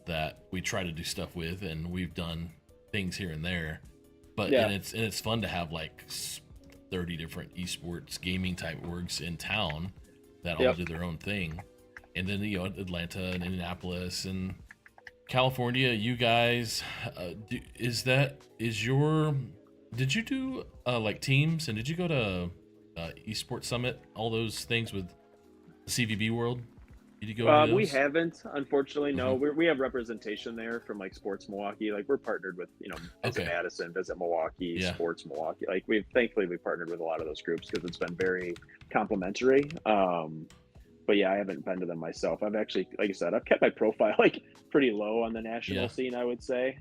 that we try to do stuff with, and we've done things here and there. But Yeah. and it's fun to have like 30 different esports gaming type orgs in town that all Yep. do their own thing. And then Atlanta and Indianapolis and California, you guys, did you do like teams, and did you go to Esports Summit, all those things with the CVB World? Did you go to those? We haven't, unfortunately. No, Mhm. we have representation there from like Sports Milwaukee. Like we're partnered with, Visit Okay. Madison, Visit Milwaukee, Yeah. Sports Milwaukee. Like thankfully we partnered with a lot of those groups because it's been very complimentary. But yeah, I haven't been to them myself. I've actually, like I said, I've kept my profile like pretty low on the national Yeah. scene, I would say,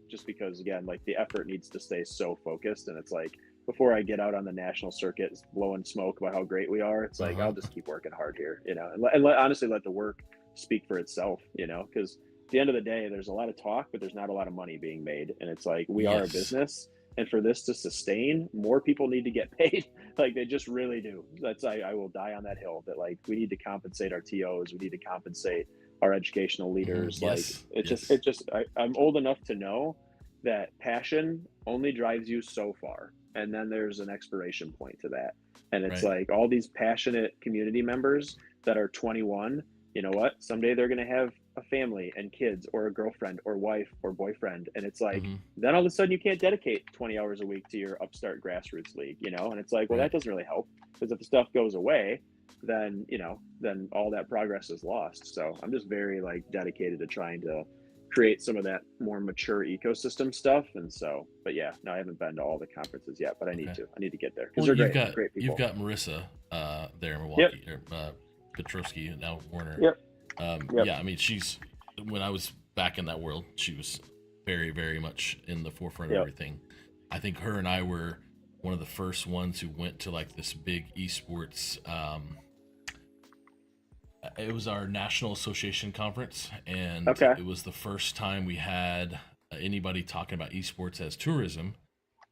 just because again, like the effort needs to stay so focused, and it's like before I get out on the national circuit blowing smoke about how great we are, it's like Uh-huh. I'll just keep working hard here, and honestly let the work speak for itself, because at the end of the day, there's a lot of talk, but there's not a lot of money being made, and it's like we are a Yes. business. And for this to sustain, more people need to get paid. Like they just really do. I will die on that hill that like we need to compensate our TOs. We need to compensate our educational leaders. Yes, Like yes. I'm old enough to know that passion only drives you so far. And then there's an expiration point to that. And it's Right. like all these passionate community members that are 21, you know what? Someday they're going to have a family and kids or a girlfriend or wife or boyfriend. And it's like, Mhm. then all of a sudden you can't dedicate 20 hours a week to your upstart grassroots league, And it's like, well, Right. that doesn't really help, because if the stuff goes away, then, then all that progress is lost. So I'm just very like dedicated to trying to create some of that more mature ecosystem stuff. And so, but yeah, no, I haven't been to all the conferences yet, but I need Okay. to. I need to get there because Well, they're you've great. got Great people. you've got Marissa there in Milwaukee, or Petrovsky, and now Warner. Yep. Yep. Yeah, I mean, when I was back in that world, she was very, very much in the forefront of Yep. everything. I think her and I were one of the first ones who went to like this big esports. It was our National Association conference, and Okay. it was the first time we had anybody talking about esports as tourism.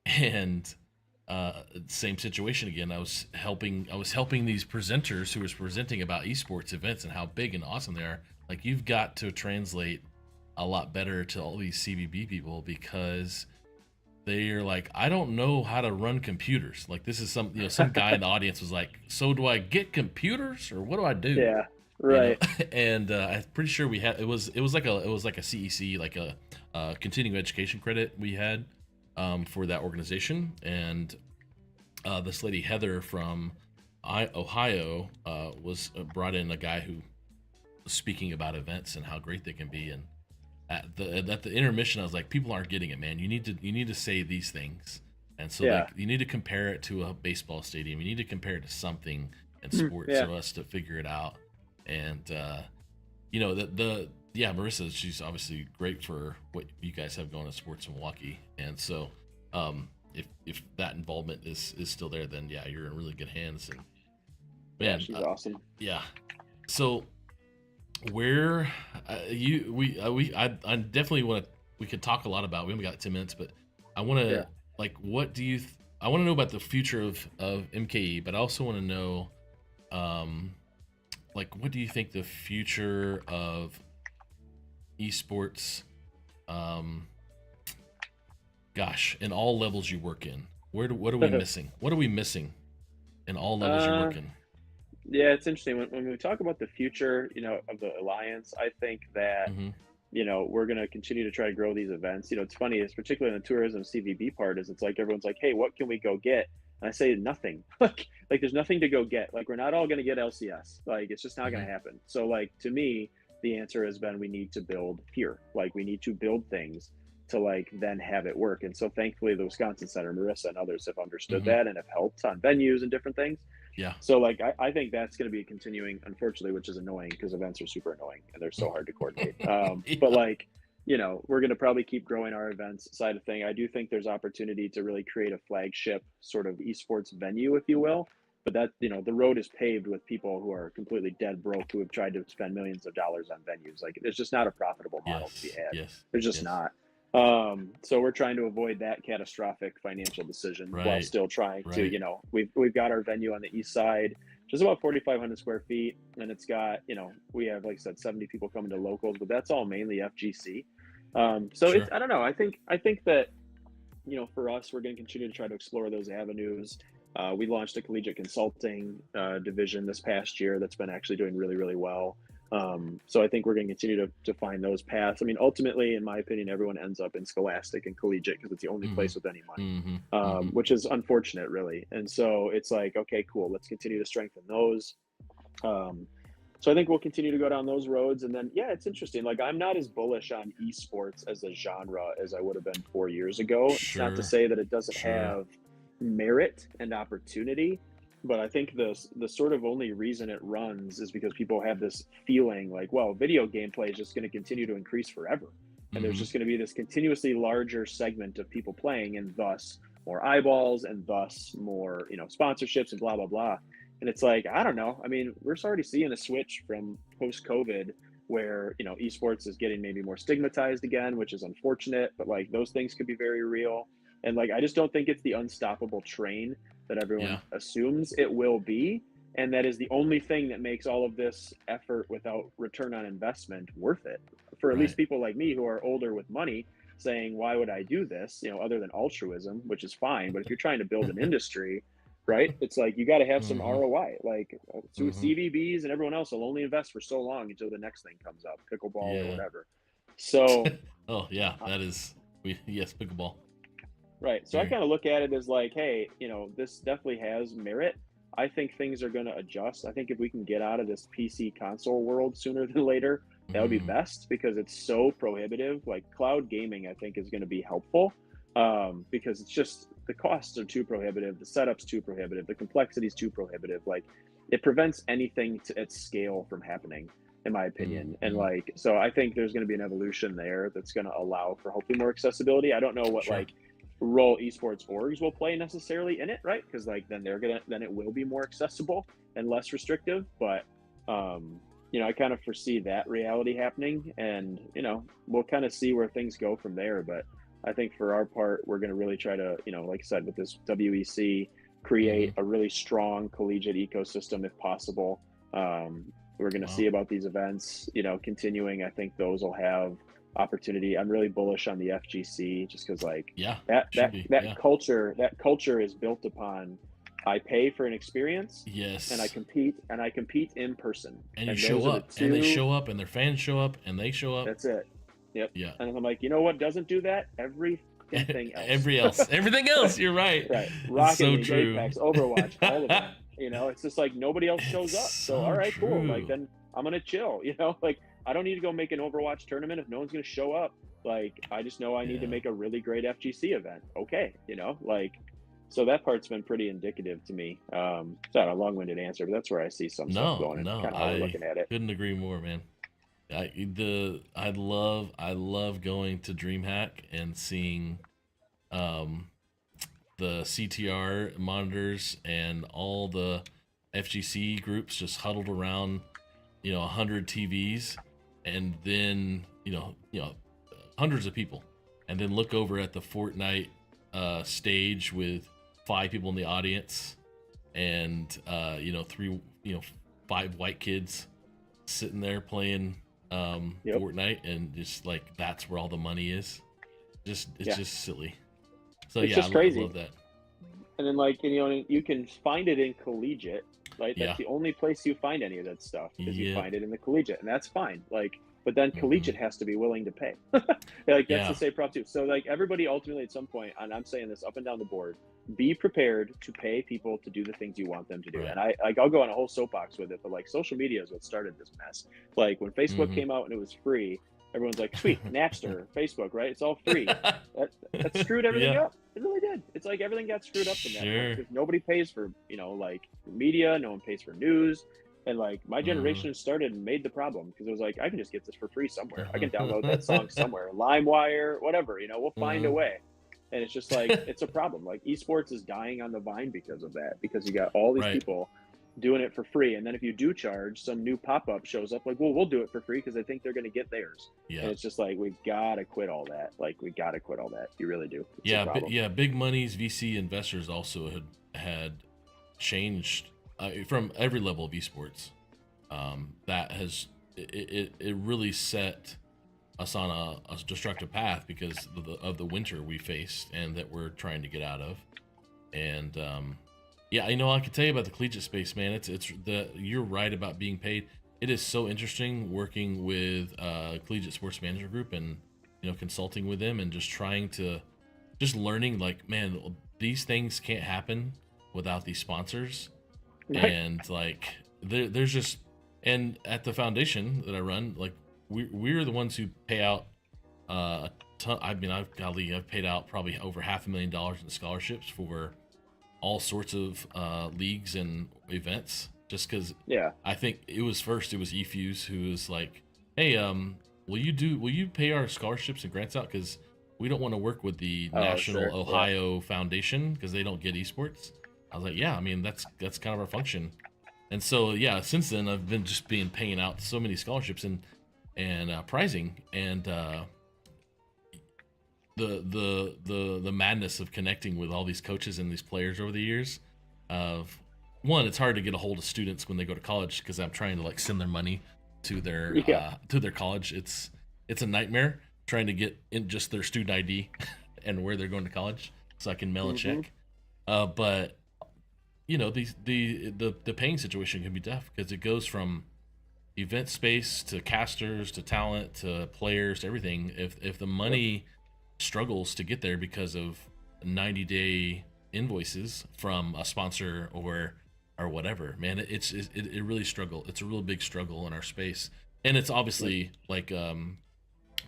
And same situation again. I was helping these presenters who was presenting about esports events and how big and awesome they are. Like, you've got to translate a lot better to all these CVB people, because they're like, I don't know how to run computers. Like, this is some guy in the audience was like, so do I get computers or what do I do? Yeah. Right. And I'm pretty sure we had it was like a CEC, like a continuing education credit we had for that organization. And this lady Heather from Ohio was brought in, a guy who was speaking about events and how great they can be. And at the intermission, I was like, people aren't getting it, man. You need to say these things. And so Yeah. like, you need to compare it to a baseball stadium. You need to compare it to something in sports Yeah. for us to figure it out. And Marissa, she's obviously great for what you guys have going on Sports in Milwaukee. And so if that involvement is still there, then yeah, you're in really good hands. And Yeah, man, she's awesome. yeah. So where I definitely want to. We could talk a lot about. We only got 10 minutes, but I want to like, what do you? I want to know about the future of MKE, but I also want to know, like, what do you think the future of esports, gosh, in all levels you work in? What are we missing? What are we missing in all levels you work in? Yeah, it's interesting when we talk about the future, of the alliance. I think that we're going to continue to try to grow these events. It's funny, it's particularly in the tourism CVB part, is it's like everyone's like, hey, what can we go get? And I say nothing. like there's nothing to go get. Like, we're not all going to get LCS. Like, it's just not going to happen. So, like, to me, the answer has been we need to build here. Like, we need to build things to, like, then have it work. And so thankfully the Wisconsin Center, Marissa and others have understood that and have helped on venues and different things. Yeah. So, like, I think that's going to be continuing, unfortunately, which is annoying because events are super annoying and they're so hard to coordinate. But, like, we're going to probably keep growing our events side of thing. I do think there's opportunity to really create a flagship sort of esports venue, if you will. But that, the road is paved with people who are completely dead broke, who have tried to spend millions of dollars on venues. Like, there's just not a profitable model to be had. There's just not. So we're trying to avoid that catastrophic financial decision while still trying to, we've got our venue on the east side, just about 4,500 square feet. And it's got, we have, like I said, 70 people coming to locals, but that's all mainly FGC. It's, I don't know. I think that, for us, we're going to continue to try to explore those avenues. We launched a collegiate consulting division this past year that's been actually doing really, really well. So I think we're going to continue to find those paths. I mean, ultimately, in my opinion, everyone ends up in scholastic and collegiate because it's the only place with any money, which is unfortunate, really. And so it's like, okay, cool, let's continue to strengthen those. So I think we'll continue to go down those roads. And then, yeah, it's interesting. Like, I'm not as bullish on esports as a genre as I would have been 4 years ago. It's not to say that it doesn't have merit and opportunity. But I think the sort of only reason it runs is because people have this feeling like, well, video gameplay is just going to continue to increase forever. And there's just going to be this continuously larger segment of people playing, and thus more eyeballs, and thus more, sponsorships and blah, blah, blah. And it's like, I don't know. I mean, we're already seeing a switch from post-COVID where, esports is getting maybe more stigmatized again, which is unfortunate. But, like, those things could be very real. And, like, I just don't think it's the unstoppable train that everyone assumes it will be. And that is the only thing that makes all of this effort without return on investment worth it. For at least people like me who are older with money, saying, why would I do this? Other than altruism, which is fine. But if you're trying to build an industry, right, it's like, you got to have some ROI. Like, CVBs and everyone else will only invest for so long until the next thing comes up, pickleball or whatever. So, pickleball. Right. So I kind of look at it as like, hey, this definitely has merit. I think things are going to adjust. I think if we can get out of this PC console world sooner than later, that would be best, because it's so prohibitive. Like, cloud gaming, I think, is going to be helpful because it's just, the costs are too prohibitive. The setup's too prohibitive. The complexity is too prohibitive. Like, it prevents anything at scale from happening, in my opinion. And, like, so I think there's going to be an evolution there that's going to allow for hopefully more accessibility. I don't know what role esports orgs will play necessarily in it, right? Because, like, then it will be more accessible and less restrictive. But I kind of foresee that reality happening, and we'll kind of see where things go from there. But I think for our part, we're going to really try to, like I said, with this WEC, create a really strong collegiate ecosystem if possible. We're going to see about these events, continuing. I think those will have opportunity. I'm really bullish on the FGC, just because, like, that culture is built upon, I pay for an experience, and I compete in person, and you show up, and they show up, and their fans show up, and they show up. That's it. Yep. Yeah. And I'm like, what doesn't do that? Everything else. Everything else. You're right. Right. Rocket League, Apex, Overwatch, all of them. It's just like nobody else shows up. So all right, cool. Like, then I'm gonna chill. Like, I don't need to go make an Overwatch tournament if no one's going to show up. Like, I just know I need to make a really great FGC event. Okay. So that part's been pretty indicative to me. It's not a long-winded answer, but that's where I see some stuff going, and kind of how we're looking at it. Couldn't agree more, man. I love going to DreamHack and seeing the CTR monitors and all the FGC groups just huddled around 100 TVs, and then hundreds of people, and then look over at the Fortnite stage with 5 people in the audience, and 5 white kids sitting there playing Fortnite, and just like that's where all the money is. It's just silly. So it's yeah, just crazy. I love that. And then you can find it in collegiate, right? That's the only place you find any of that stuff, is you find it in the collegiate, and that's fine. But then collegiate has to be willing to pay. That's to say prop too. So everybody ultimately at some point, and I'm saying this up and down the board, be prepared to pay people to do the things you want them to do. Right. And I'll go on a whole soapbox with it, but social media is what started this mess. When Facebook came out and it was free, everyone's like, sweet, Napster, Facebook, right? It's all free. That screwed everything up. It really did. It's everything got screwed up in that. Because nobody pays for, media. No one pays for news. And my generation started and made the problem, because it was I can just get this for free somewhere. I can download that song somewhere, LimeWire, whatever, we'll find a way. And it's just it's a problem. Esports is dying on the vine because of that, because you got all these people doing it for free. And then if you do charge, some new pop-up shows up we'll do it for free because they think they're going to get theirs. Yeah. And it's just we've got to quit all that. We got to quit all that. You really do. It's big monies, VC investors also had changed from every level of esports. That has it really set us on a destructive path because of the winter we faced and that we're trying to get out of. And I can tell you about the collegiate space, man. You're right about being paid. It is so interesting working with Collegiate Sports Manager Group and consulting with them and just learning man, these things can't happen without these sponsors. Right. And there's just, and at the foundation that I run, we're the ones who pay out a ton. I've paid out probably over $500,000 in scholarships for all sorts of leagues and events, just because I think it was eFuse who was hey, will you pay our scholarships and grants out, because we don't want to work with the National Ohio Foundation because they don't get esports. I was that's kind of our function. And so since then I've been paying out so many scholarships and prizing, and the madness of connecting with all these coaches and these players over the years. One, it's hard to get a hold of students when they go to college, because I'm trying to send their money to their college. It's a nightmare trying to get in just their student ID and where they're going to college, so I can mail a check. But the paying situation can be tough, because it goes from event space to casters to talent to players to everything. If the money struggles to get there because of 90-day invoices from a sponsor or whatever, man, it really struggle. It's a real big struggle in our space. And it's obviously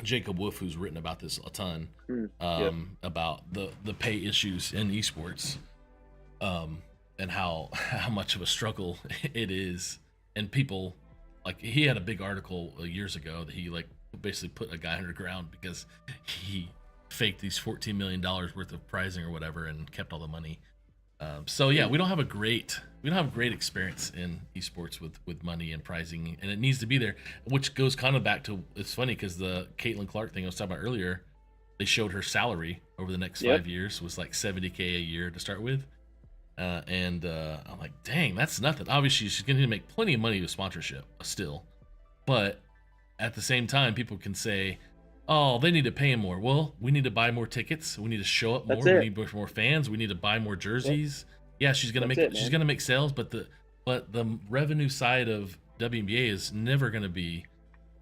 Jacob Wolf, who's written about this a ton, about the pay issues in esports, and how much of a struggle it is. And people, he had a big article years ago that he basically put a guy underground because he faked these $14 million worth of prizing or whatever and kept all the money. We don't have a great experience in esports with money and prizing, and it needs to be there, which goes kind of back to, it's funny because the Caitlin Clark thing I was talking about earlier, they showed her salary over the next 5 years was $70K a year to start with. I'm dang, that's nothing. Obviously she's going to make plenty of money with sponsorship still, but at the same time, people can say, oh, they need to pay him more. Well, we need to buy more tickets. We need to show up more. We need more fans. We need to buy more jerseys. Yeah, she's gonna make sales, but the revenue side of WNBA is never gonna be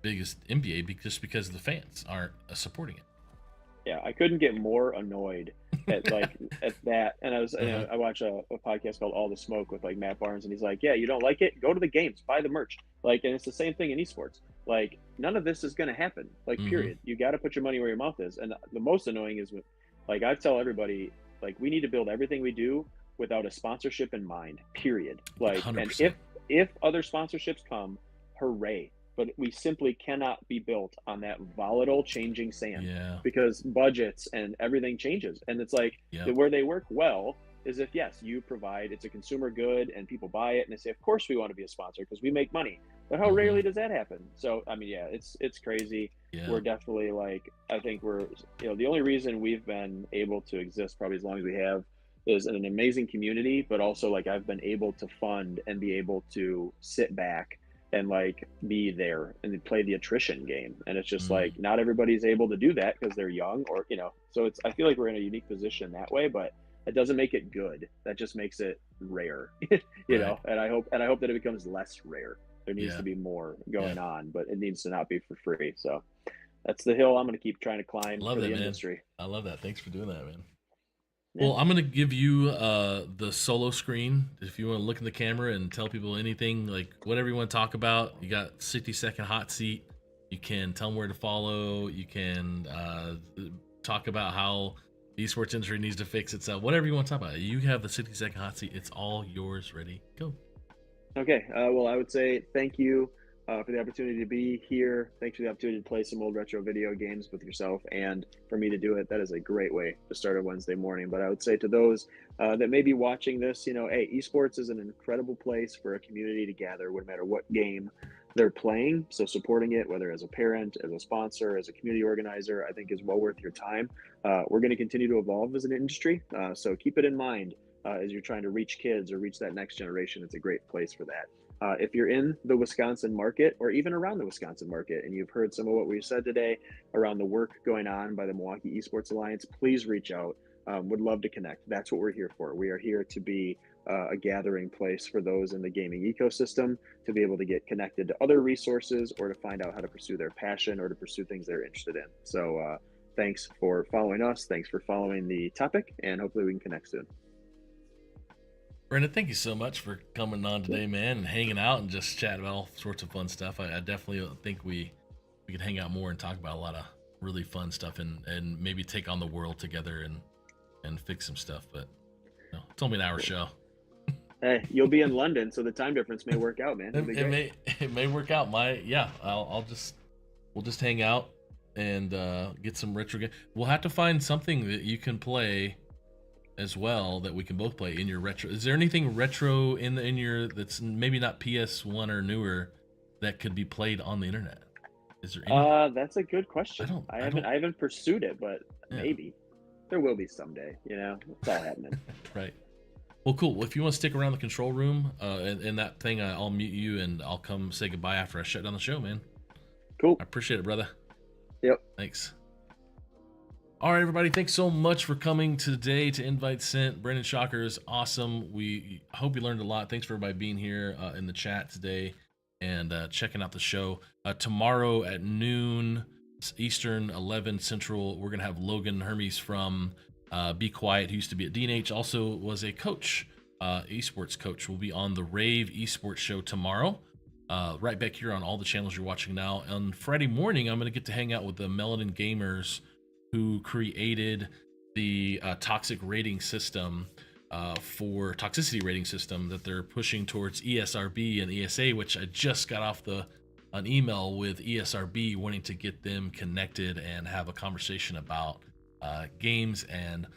big as NBA, just because the fans aren't supporting it. Yeah, I couldn't get more annoyed at at that. And I watch a podcast called All the Smoke with Matt Barnes, and he's like, yeah, you don't like it? Go to the games, buy the merch. And it's the same thing in esports. None of this is going to happen. Period. You got to put your money where your mouth is. And the most annoying is when, I tell everybody, we need to build everything we do without a sponsorship in mind. Period. 100%. And if other sponsorships come, hooray. But we simply cannot be built on that volatile, changing sand, because budgets and everything changes. And it's where they work well, is if, yes, you provide, it's a consumer good and people buy it and they say, of course we want to be a sponsor because we make money. But how rarely does that happen? So, I mean, yeah, it's crazy. Yeah. We're definitely like, I think we're, the only reason we've been able to exist probably as long as we have is an amazing community, but also like I've been able to fund and be able to sit back and like be there and play the attrition game. And it's just like, not everybody's able to do that because they're young or, so I feel like we're in a unique position that way, but it doesn't make it good. That just makes it rare, you know, and I hope that it becomes less rare. There needs to be more going on, but it needs to not be for free. So that's the hill I'm going to keep trying to climb for the industry. I love that. Thanks for doing that, man. Yeah. Well, I'm going to give you the solo screen. If you want to look in the camera and tell people anything, like whatever you want to talk about, you got 60-second hot seat. You can tell them where to follow. You can talk about how the esports industry needs to fix itself. Whatever you want to talk about. You have the 60-second hot seat. It's all yours. Ready? Go. Okay. Well, I would say thank you for the opportunity to be here. Thanks for the opportunity to play some old retro video games with yourself and for me to do it. That is a great way to start a Wednesday morning. But I would say to those that may be watching this, hey, esports is an incredible place for a community to gather no matter what game they're playing. So supporting it, whether as a parent, as a sponsor, as a community organizer, I think is well worth your time. We're going to continue to evolve as an industry. So keep it in mind as you're trying to reach kids or reach that next generation. It's a great place for that. If you're in the Wisconsin market or even around the Wisconsin market and you've heard some of what we've said today around the work going on by the Milwaukee Esports Alliance, please reach out. Would love to connect. That's what we're here for. We are here to be a gathering place for those in the gaming ecosystem to be able to get connected to other resources or to find out how to pursue their passion or to pursue things they're interested in. So thanks for following us. Thanks for following the topic, and hopefully we can connect soon. Brandon, thank you so much for coming on today, man, and hanging out and just chatting about all sorts of fun stuff. I definitely think we could hang out more and talk about a lot of really fun stuff and maybe take on the world together and fix some stuff. But it's only an hour show. Hey, you'll be in London, so the time difference may work out, man. It may work out. We'll just hang out and get some retro games. We'll have to find something that you can play as well that we can both play in your retro. Is there anything retro in your that's maybe not PS1 or newer that could be played on the internet? Is there any? That's a good question. I haven't pursued it, but maybe there will be someday. It's all happening. Right. Well, cool. Well, if you want to stick around the control room and that thing, I'll mute you and I'll come say goodbye after I shut down the show, man. Cool. I appreciate it, brother. Yep. Thanks. All right, everybody. Thanks so much for coming today to Invite Sent. Brandon Tschacher is awesome. We hope you learned a lot. Thanks for everybody being here in the chat today and checking out the show. Tomorrow at noon Eastern, 11 Central, we're going to have Logan Hermes from Be Quiet, who used to be at D&H, also was a coach, esports coach, will be on the Rave Esports show tomorrow. Right back here on all the channels you're watching now. On Friday morning, I'm going to get to hang out with the Melanin Gamers who created the toxic rating system for toxicity rating system that they're pushing towards ESRB and ESA, which I just got off an email with ESRB wanting to get them connected and have a conversation about games and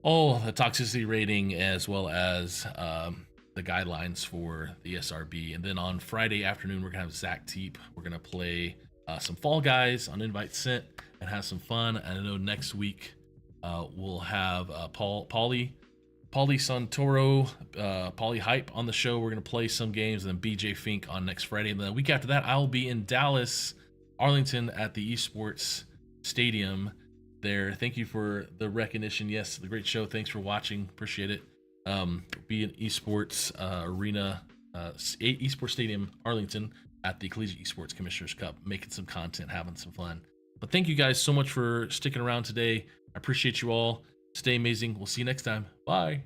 all the toxicity rating as well as the guidelines for the ESRB. And then on Friday afternoon, we're gonna have Zach Teep. We're gonna play some Fall Guys on Invite Sent and have some fun. And I know next week we'll have Paulie Santoro, Paulie Hype on the show. We're gonna play some games, and then BJ Fink on next Friday. And then the week after that, I'll be in Dallas, Arlington at the Esports Stadium there. Thank you for the recognition. Yes, the great show. Thanks for watching. Appreciate it. Be in Esports Arena, Esports Stadium, Arlington at the Collegiate Esports Commissioners Cup, making some content, having some fun. But thank you guys so much for sticking around today. I appreciate you all. Stay amazing. We'll see you next time. Bye.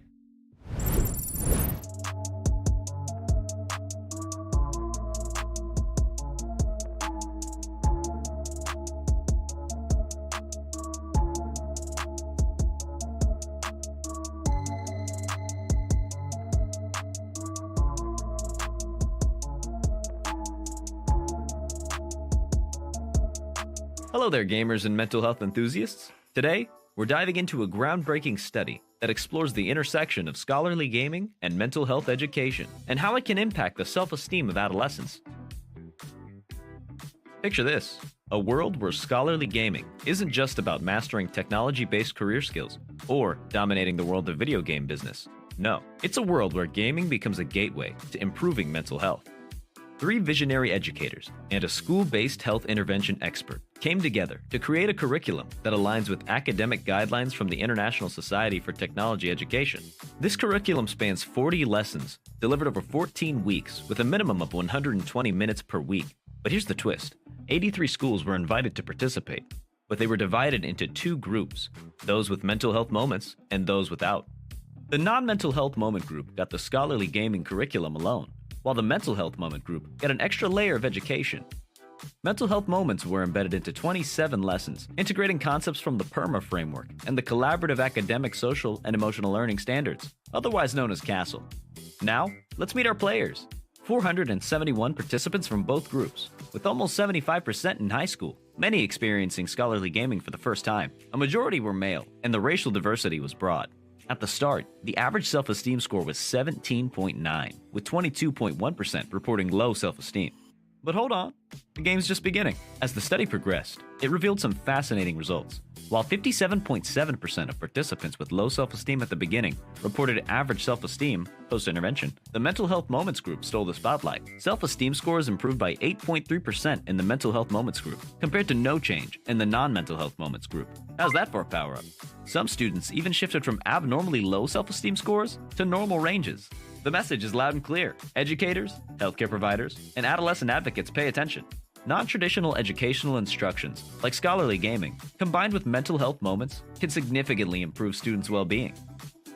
Hello there, gamers and mental health enthusiasts. Today, we're diving into a groundbreaking study that explores the intersection of scholarly gaming and mental health education and how it can impact the self-esteem of adolescents. Picture this, a world where scholarly gaming isn't just about mastering technology-based career skills or dominating the world of video game business. No, it's a world where gaming becomes a gateway to improving mental health. 3 visionary educators and a school-based health intervention expert came together to create a curriculum that aligns with academic guidelines from the International Society for Technology Education. This curriculum spans 40 lessons, delivered over 14 weeks with a minimum of 120 minutes per week. But here's the twist. 83 schools were invited to participate, but they were divided into 2 groups, those with mental health moments and those without. The non-mental health moment group got the scholarly gaming curriculum alone, while the mental health moment group got an extra layer of education. Mental health moments were embedded into 27 lessons, integrating concepts from the PERMA framework and the collaborative academic, social, and emotional learning standards, otherwise known as CASEL. Now, let's meet our players. 471 participants from both groups, with almost 75% in high school, many experiencing scholarly gaming for the first time. A majority were male, and the racial diversity was broad. At the start, the average self-esteem score was 17.9, with 22.1% reporting low self-esteem. But hold on, the game's just beginning. As the study progressed, it revealed some fascinating results. While 57.7% of participants with low self-esteem at the beginning reported average self-esteem post-intervention, the mental health moments group stole the spotlight. Self-esteem scores improved by 8.3% in the mental health moments group, compared to no change in the non-mental health moments group. How's that for a power-up? Some students even shifted from abnormally low self-esteem scores to normal ranges. The message is loud and clear. Educators, healthcare providers, and adolescent advocates pay attention. Non-traditional educational instructions, like scholarly gaming, combined with mental health moments, can significantly improve students' well-being.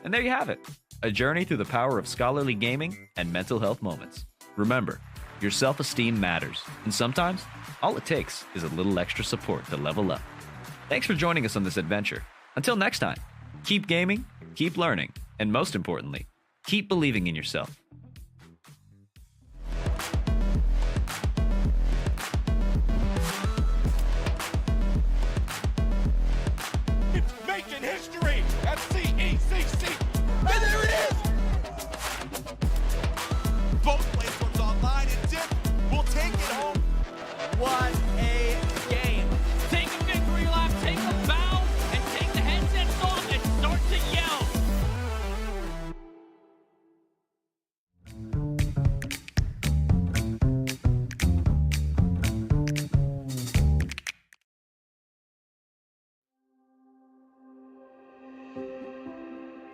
And there you have it, a journey through the power of scholarly gaming and mental health moments. Remember, your self-esteem matters, and sometimes, all it takes is a little extra support to level up. Thanks for joining us on this adventure. Until next time, keep gaming, keep learning, and most importantly, keep believing in yourself. Making history at CECC. And there it is! Both platforms online and dip. We'll take it home. What a game. Take a victory lap, take a bow, and take the headsets off and start to yell.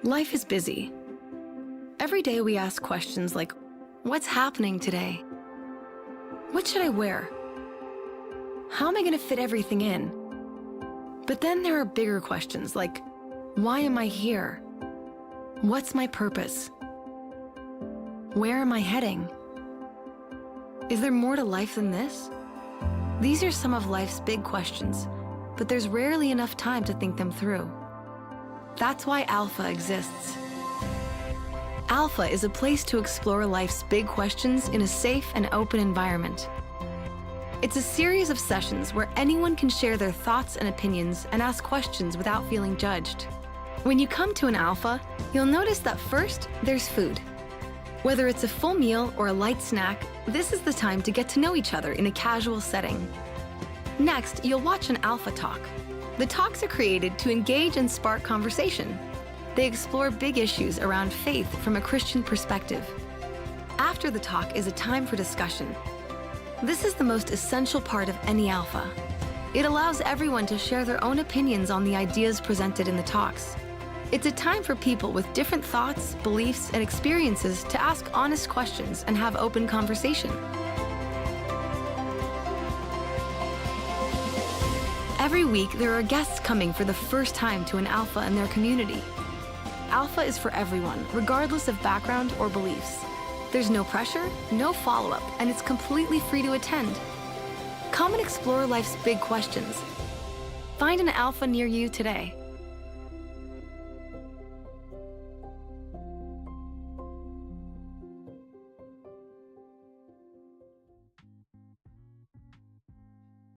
Life is busy. Every day we ask questions like, what's happening today? What should I wear? How am I going to fit everything in? But then there are bigger questions like, why am I here? What's my purpose? Where am I heading? Is there more to life than this? These are some of life's big questions, but there's rarely enough time to think them through. That's why Alpha exists. Alpha is a place to explore life's big questions in a safe and open environment. It's a series of sessions where anyone can share their thoughts and opinions and ask questions without feeling judged. When you come to an Alpha, you'll notice that first, there's food. Whether it's a full meal or a light snack, this is the time to get to know each other in a casual setting. Next, you'll watch an Alpha Talk. The talks are created to engage and spark conversation. They explore big issues around faith from a Christian perspective. After the talk is a time for discussion. This is the most essential part of any Alpha. It allows everyone to share their own opinions on the ideas presented in the talks. It's a time for people with different thoughts, beliefs, and experiences to ask honest questions and have open conversation. Every week, there are guests coming for the first time to an Alpha in their community. Alpha is for everyone, regardless of background or beliefs. There's no pressure, no follow-up, and it's completely free to attend. Come and explore life's big questions. Find an Alpha near you today.